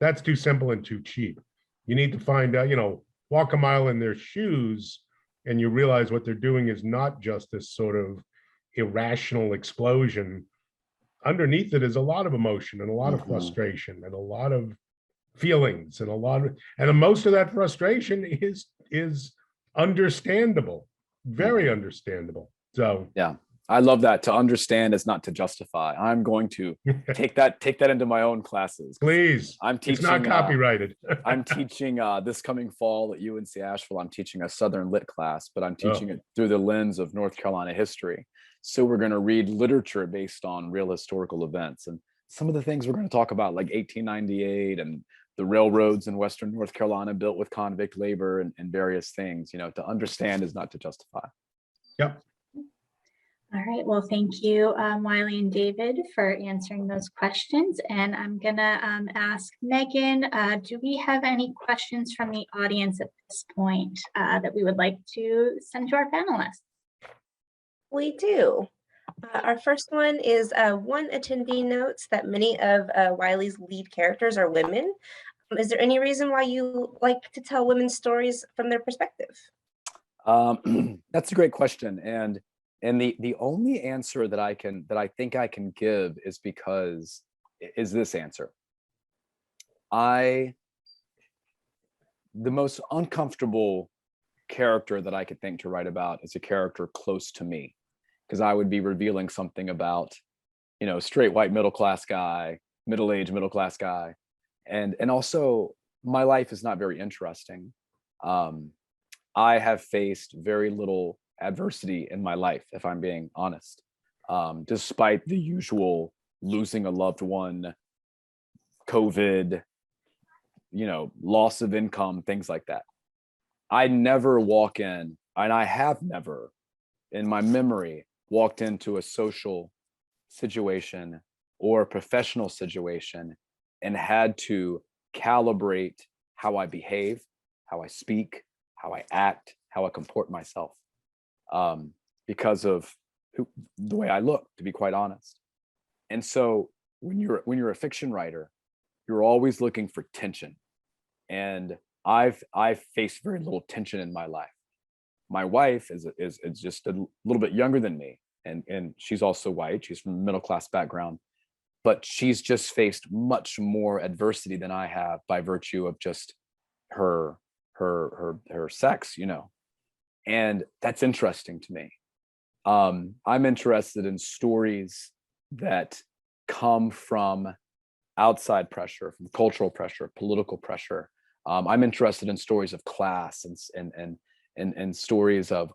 That's too simple and too cheap. You need to find out, walk a mile in their shoes, and you realize what they're doing is not just this sort of irrational explosion. Underneath it is a lot of emotion and a lot of frustration and a lot of feelings and most of that frustration is understandable, very understandable. So yeah, I love that. To understand is not to justify. I'm going to take that into my own classes. Please. I'm teaching. It's not copyrighted. I'm teaching this coming fall at UNC Asheville. I'm teaching a Southern Lit class, but I'm teaching it through the lens of North Carolina history. So we're going to read literature based on real historical events, and some of the things we're going to talk about, like 1898 and the railroads in Western North Carolina built with convict labor and various things. To understand is not to justify. Yep. All right, well, thank you, Wiley and David, for answering those questions. And I'm gonna ask Megan, do we have any questions from the audience at this point that we would like to send to our panelists? We do. Our first one is one attendee notes that many of Wiley's lead characters are women. Is there any reason why you like to tell women's stories from their perspective? That's a great question. And the only answer that I think I can give is this answer. The most uncomfortable character that I could think to write about is a character close to me, because I would be revealing something about, straight white middle-aged middle-class guy. And also my life is not very interesting. I have faced very little adversity in my life, if I'm being honest, despite the usual losing a loved one, COVID, loss of income, things like that. I never walk in, and I have never in my memory walked into a social situation or a professional situation and had to calibrate how I behave, how I speak, how I act, how I comport myself, because of the way I look, to be quite honest. And so when you're a fiction writer, you're always looking for tension. And I've faced very little tension in my life. My wife is just a little bit younger than me, and she's also white. She's from a middle-class background, but she's just faced much more adversity than I have by virtue of just her sex, and that's interesting to me. I'm interested in stories that come from outside pressure, from cultural pressure, political pressure. I'm interested in stories of class and stories of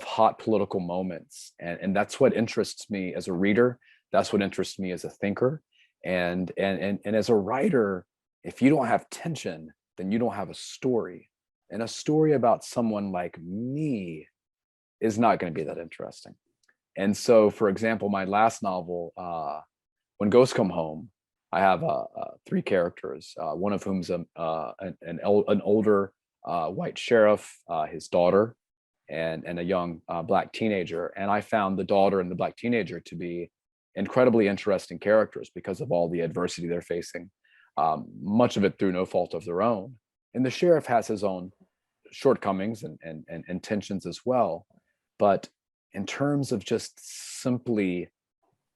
hot political moments, and that's what interests me as a reader. That's what interests me as a thinker, and as a writer. If you don't have tension, then you don't have a story, and a story about someone like me is not going to be that interesting. And so, for example, my last novel, When Ghosts Come Home, I have 3 characters, one of whom's an older white sheriff, his daughter, and a young Black teenager. And I found the daughter and the Black teenager to be incredibly interesting characters because of all the adversity they're facing, much of it through no fault of their own. And the sheriff has his own shortcomings and tensions as well. But in terms of just simply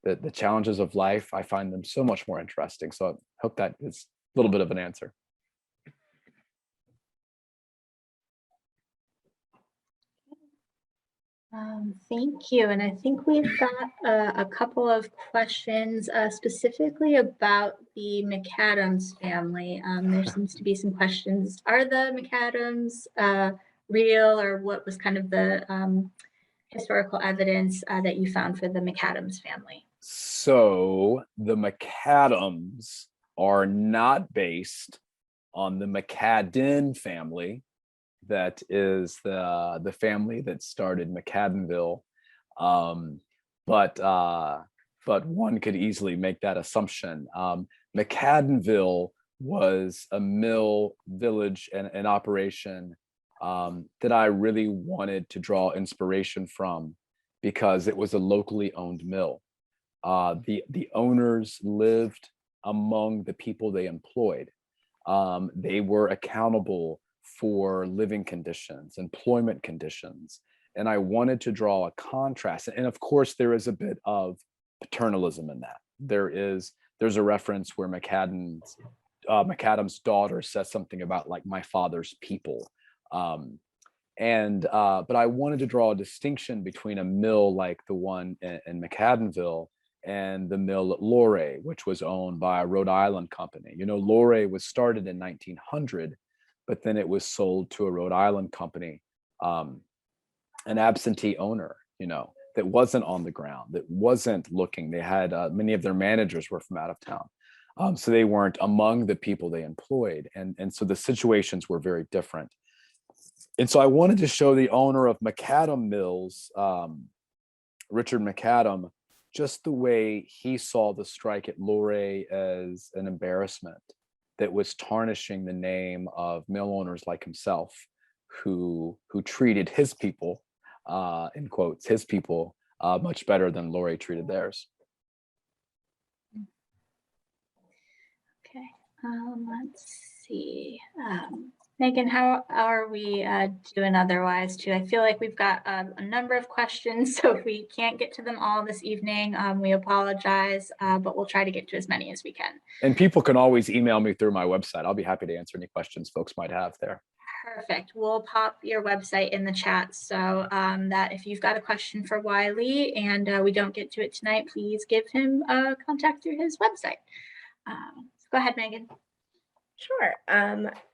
the challenges of life, I find them so much more interesting. So I hope that is a little bit of an answer. Thank you. And I think we've got a couple of questions specifically about the McAdams family. There seems to be some questions. Are the McAdams real, or what was kind of the historical evidence that you found for the McAdams family? So the McAdams are not based on the McCadden family. That is the family that started McCaddenville, but one could easily make that assumption. McCaddenville was a mill village and an operation that I really wanted to draw inspiration from because it was a locally owned mill. The owners lived among the people they employed. They were accountable for living conditions, employment conditions. And I wanted to draw a contrast. And of course, there is a bit of paternalism in that. There's a reference where McAdam's daughter says something about like my father's people. But I wanted to draw a distinction between a mill like the one in McCaddenville and the mill at Luray, which was owned by a Rhode Island company. You know, Luray was started in 1900, but then it was sold to a Rhode Island company, an absentee owner, you know, that wasn't on the ground, that wasn't looking. They had many of their managers were from out of town. So they weren't among the people they employed. And so the situations were very different. And so I wanted to show the owner of McAdam Mills, Richard McAdam, just the way he saw the strike at Luray as an embarrassment that was tarnishing the name of mill owners like himself, who treated his people, in quotes, his people, much better than Luray treated theirs. Okay, let's see. Megan, how are we doing otherwise too? I feel like we've got a number of questions, so if we can't get to them all this evening, we apologize, but we'll try to get to as many as we can. And people can always email me through my website. I'll be happy to answer any questions folks might have there. Perfect. We'll pop your website in the chat so that if you've got a question for Wiley and we don't get to it tonight, please give him a contact through his website. Go ahead, Megan. Sure.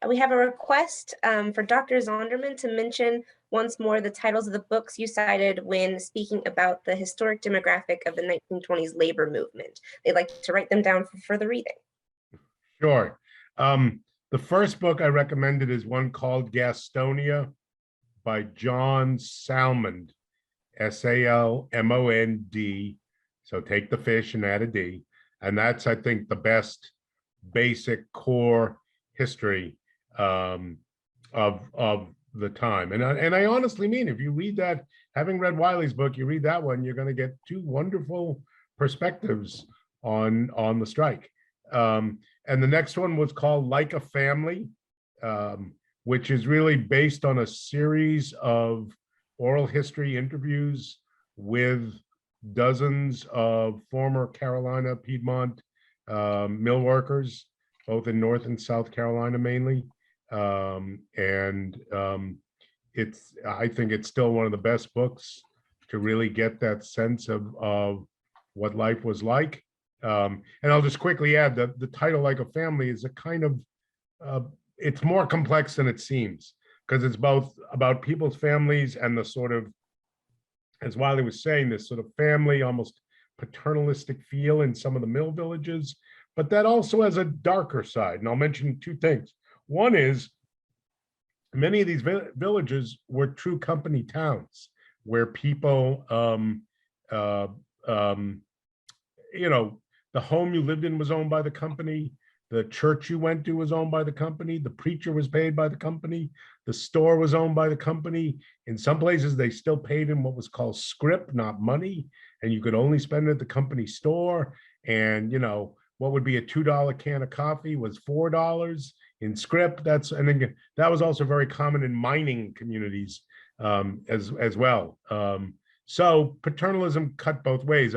We have a request for Dr. Zondervan to mention once more the titles of the books you cited when speaking about the historic demographic of the 1920s labor movement. They'd like to write them down for further reading. Sure. The first book I recommended is one called Gastonia by John Salmond, S-A-L-M-O-N-D. So take the fish and add a D. And that's, I think, the best basic core history of the time. And I honestly mean, if you read that, having read Wiley's book, you read that one, you're going to get two wonderful perspectives on the strike. And the next one was called Like a Family, which is really based on a series of oral history interviews with dozens of former Carolina, Piedmont mill workers, both in North and South Carolina mainly. I think it's still one of the best books to really get that sense of what life was like. And I'll just quickly add that the title Like a Family is a kind of, it's more complex than it seems, because it's both about people's families and the sort of, as Wiley was saying, this sort of family, almost paternalistic feel in some of the mill villages, but that also has a darker side. And I'll mention two things. One is many of these villages were true company towns where people, you know, the home you lived in was owned by the company. The church you went to was owned by the company. The preacher was paid by the company. The store was owned by the company. In some places, they still paid in what was called scrip, not money. And you could only spend it at the company store. And, what would be a $2 can of coffee was $4 in scrip. And then that was also very common in mining communities as well. So paternalism cut both ways.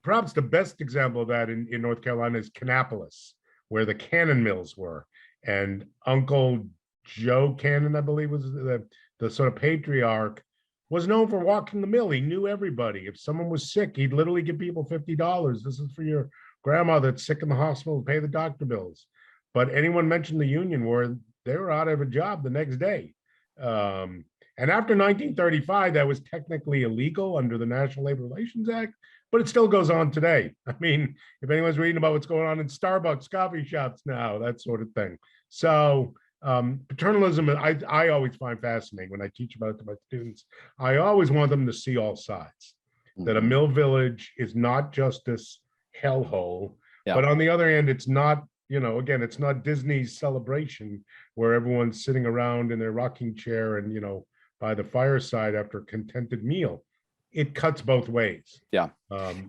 Perhaps the best example of that in North Carolina is Kannapolis, where the cannon mills were. And Uncle Joe Cannon, I believe, was the sort of patriarch, was known for walking the mill. He knew everybody. If someone was sick, he'd literally give people $50. This is for your grandma that's sick in the hospital to pay the doctor bills. But anyone mentioned the union war, they were out of a job the next day. And after 1935, that was technically illegal under the National Labor Relations Act, but it still goes on today. I mean, if anyone's reading about what's going on in Starbucks coffee shops now, that sort of thing. So paternalism, I always find fascinating when I teach about it to my students. I always want them to see all sides, that a mill village is not just this hellhole, but on the other hand, it's not, again, it's not Disney's Celebration where everyone's sitting around in their rocking chair and, by the fireside after a contented meal. It cuts both ways. Yeah.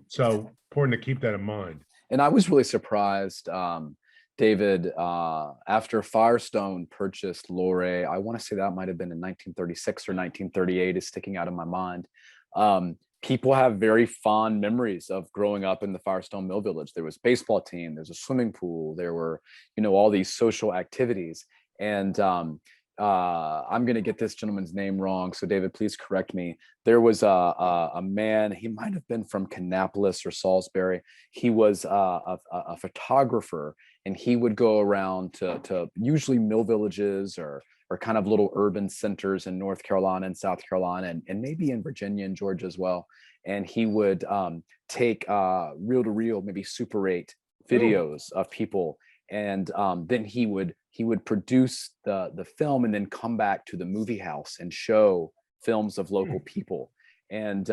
So important to keep that in mind. And I was really surprised, David, after Firestone purchased Luray, I want to say that might have been in 1936 or 1938, is sticking out of my mind. People have very fond memories of growing up in the Firestone Mill Village. There was a baseball team, there's a swimming pool, there were, all these social activities. And I'm going to get this gentleman's name wrong, so David, please correct me. There was a man, he might have been from Kannapolis or Salisbury. He was a photographer, and he would go around to usually mill villages or kind of little urban centers in North Carolina and South Carolina, and maybe in Virginia and Georgia as well. And he would take reel-to-reel, maybe Super 8 videos of people, and then he would produce the film and then come back to the movie house and show films of local people. And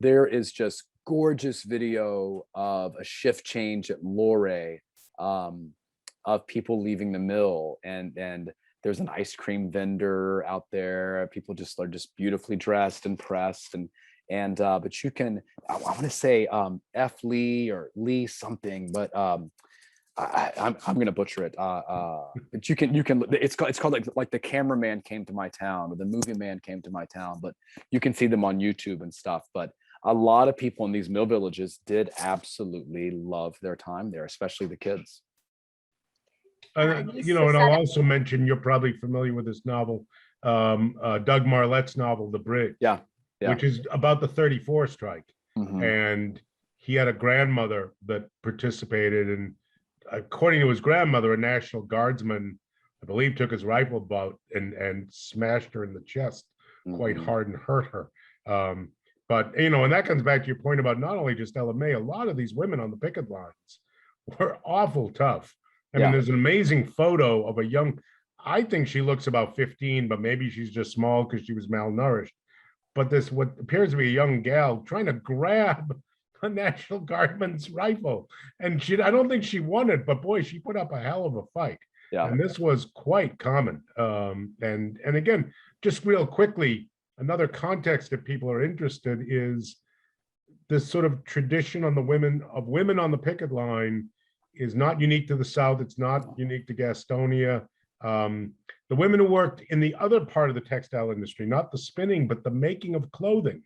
there is just gorgeous video of a shift change at Luray, of people leaving the mill, and there's an ice cream vendor out there. People are just beautifully dressed and pressed, and but you can, I want to say F. Lee or Lee something, but I'm going to butcher it. But you can. It's called like the cameraman came to my town, or the movie man came to my town. But you can see them on YouTube and stuff. But a lot of people in these mill villages did absolutely love their time there, especially the kids. And I'll also mention, you're probably familiar with this novel, Doug Marlette's novel, The Bridge. Yeah. Which is about the 34 strike. Mm-hmm. And he had a grandmother that participated, and according to his grandmother, a National Guardsman, I believe, took his rifle butt and smashed her in the chest quite hard and hurt her. But, and that comes back to your point about not only just Ella May, a lot of these women on the picket lines were awful tough. I mean, there's an amazing photo of a young, I think she looks about 15, but maybe she's just small because she was malnourished. But this, what appears to be a young gal trying to grab a National Guardsman's rifle. And I don't think she won it, but boy, she put up a hell of a fight. Yeah. And this was quite common. And again, just real quickly, another context if people are interested is this sort of tradition on women on the picket line is not unique to the South. It's not unique to Gastonia. The women who worked in the other part of the textile industry, not the spinning, but the making of clothing.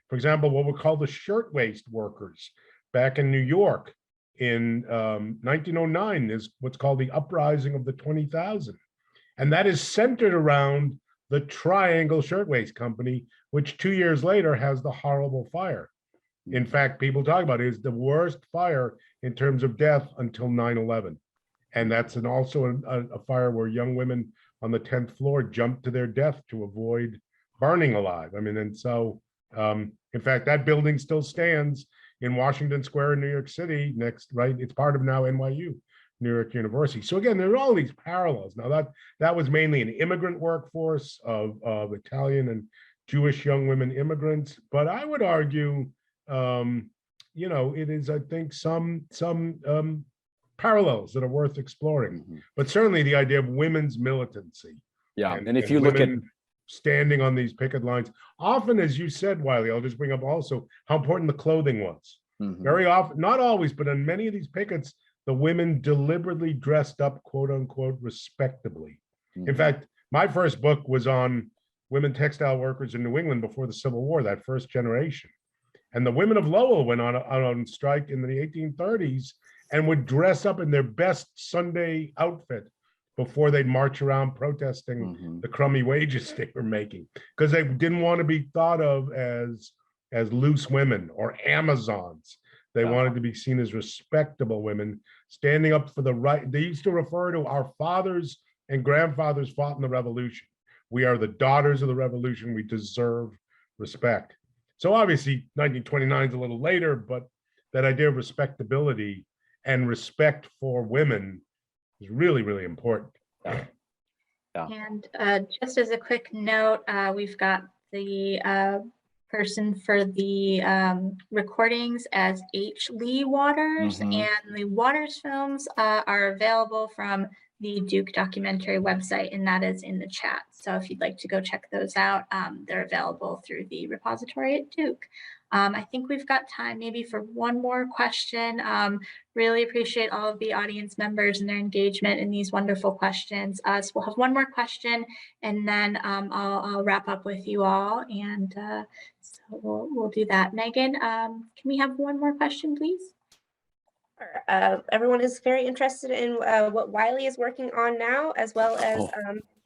For example, what were called the shirtwaist workers back in New York in 1909 is what's called the Uprising of the 20,000. And that is centered around the Triangle Shirtwaist Company, which 2 years later has the horrible fire. In fact, people talk about it as the worst fire in terms of death until 9/11. And that's also a fire where young women on the 10th floor jumped to their death to avoid burning alive. I mean, and so, in fact, that building still stands in Washington Square in New York City right? It's part of now NYU, New York University. So again, there are all these parallels. Now that was mainly an immigrant workforce of Italian and Jewish young women immigrants. But I would argue, it is, I think, some parallels that are worth exploring. Mhm. But certainly the idea of women's militancy. Yeah, and if you look at women standing on these picket lines, often, as you said, Wiley, I'll just bring up also how important the clothing was. Mhm. Very often, not always, but on many of these pickets, the women deliberately dressed up, quote unquote, respectably. In Mhm. fact, my first book was on women textile workers in New England before the Civil War, that first generation. And the women of Lowell went on strike in the 1830s and would dress up in their best Sunday outfit before they'd march around protesting Mhm. the crummy wages they were making, because they didn't want to be thought of as loose women or Amazons. They Yeah. wanted to be seen as respectable women, standing up for the right. They used to refer to our fathers and grandfathers fought in the revolution. We are the daughters of the revolution. We deserve respect. So obviously 1929 is a little later, but that idea of respectability and respect for women is really, really important. Yeah. And just as a quick note, we've got the person for the recordings as H. Lee Waters, Mhm. and the Waters films are available from the Duke documentary website, and that is in the chat. So if you'd like to go check those out, they're available through the repository at Duke. I think we've got time maybe for one more question. Really appreciate all of the audience members and their engagement in these wonderful questions. So we'll have one more question, and then I'll wrap up with you all. And so we'll do that. Megan, can we have one more question, please? Everyone is very interested in what Wiley is working on now, as well as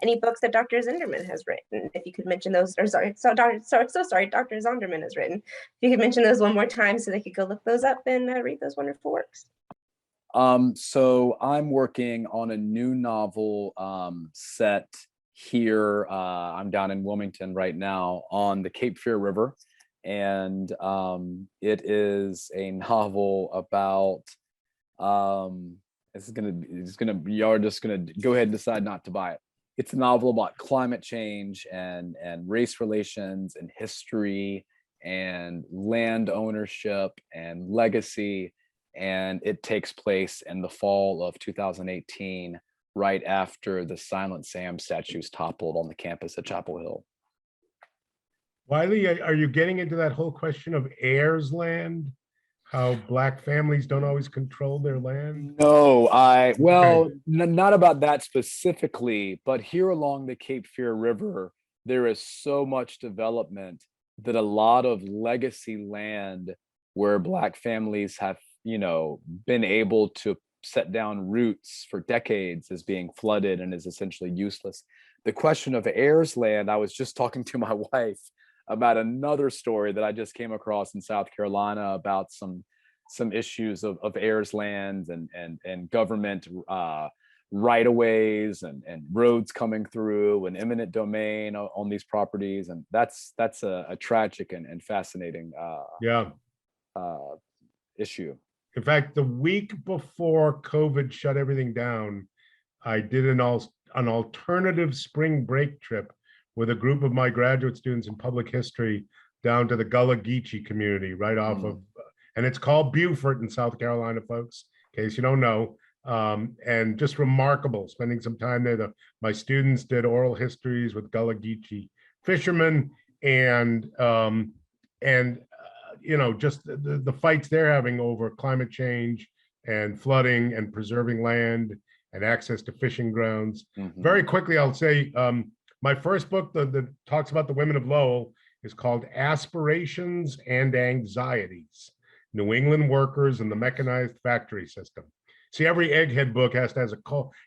any books that Dr. Zinderman has written. If you could mention those, or sorry, Dr. Zonderman has written. If you could mention those one more time so they could go look those up and read those wonderful works. So I'm working on a new novel set here. I'm down in Wilmington right now on the Cape Fear River. And it is a novel about you're just gonna go ahead and decide not to buy it. It's a novel about climate change and race relations and history and land ownership and legacy, and it takes place in the fall of 2018, right after the Silent Sam statues toppled on the campus at Chapel Hill. Wiley, are you getting into that whole question of heirs land? How Black families don't always control their land? No, not about that specifically, but here along the Cape Fear River, there is so much development that a lot of legacy land where Black families have, been able to set down roots for decades is being flooded and is essentially useless. The question of heirs land, I was just talking to my wife about another story that I just came across in South Carolina about some issues of heirs land and government right-of-ways and roads coming through and eminent domain on these properties. And that's a tragic and fascinating issue. In fact, the week before COVID shut everything down, I did an alternative spring break trip with a group of my graduate students in public history down to the Gullah Geechee community right off of, and it's called Beaufort in South Carolina, folks, in case you don't know. And just remarkable, spending some time there. My students did oral histories with Gullah Geechee fishermen, and just the fights they're having over climate change and flooding and preserving land and access to fishing grounds. Very quickly, I'll say my first book that talks about the women of Lowell is called Aspirations and Anxieties: New England Workers and the Mechanized Factory System. See, every egghead book has to have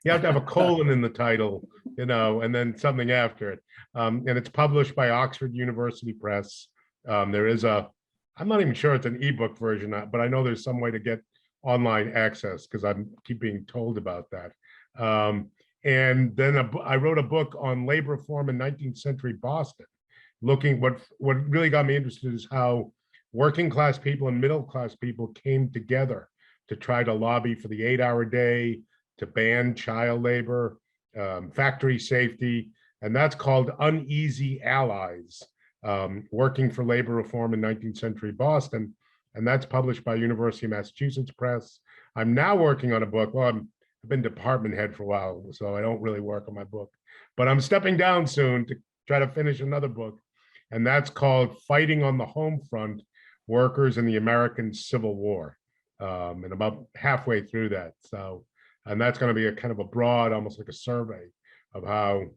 you have to have a colon in the title, and then something after it. And it's published by Oxford University Press. There is I'm not even sure it's an ebook version, but I know there's some way to get online access because I keep being told about that. And then I wrote a book on labor reform in 19th century Boston, looking what really got me interested is how working class people and middle class people came together to try to lobby for the 8-hour day, to ban child labor, factory safety, and that's called Uneasy Allies, working for labor reform in 19th century Boston. And that's published by University of Massachusetts Press. I'm now working on a book. Well, I've been department head for a while, so I don't really work on my book, but I'm stepping down soon to try to finish another book. And that's called Fighting on the Home Front, Workers in the American Civil War. And about halfway through that. So, and that's going to be a kind of a broad, almost like a survey of how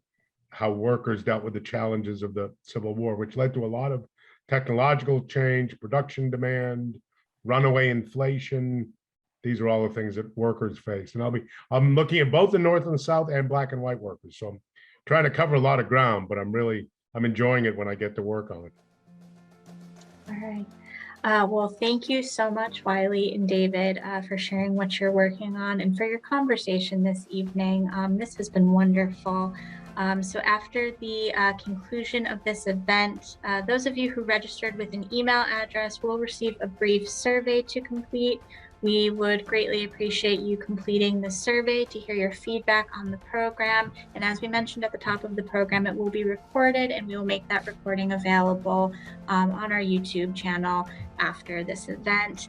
workers dealt with the challenges of the Civil War, which led to a lot of technological change, production demand, runaway inflation. These are all the things that workers face. And I'm looking at both the North and the South and Black and white workers. So I'm trying to cover a lot of ground, but I'm enjoying it when I get to work on it. All right. Well, thank you so much, Wiley and David, for sharing what you're working on and for your conversation this evening. This has been wonderful. So after the conclusion of this event, those of you who registered with an email address will receive a brief survey to complete. We would greatly appreciate you completing the survey to hear your feedback on the program. And as we mentioned at the top of the program, it will be recorded and we will make that recording available on our YouTube channel after this event.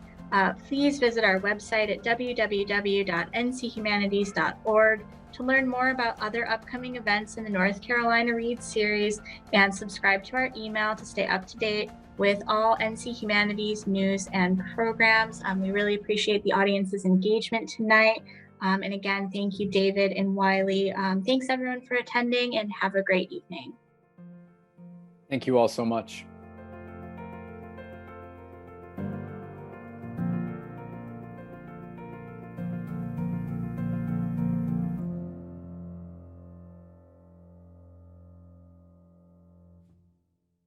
Please visit our website at www.nchumanities.org to learn more about other upcoming events in the North Carolina Read series and subscribe to our email to stay up to date with all NC Humanities news and programs. We really appreciate the audience's engagement tonight. And again, thank you, David and Wiley. Thanks everyone for attending and have a great evening. Thank you all so much.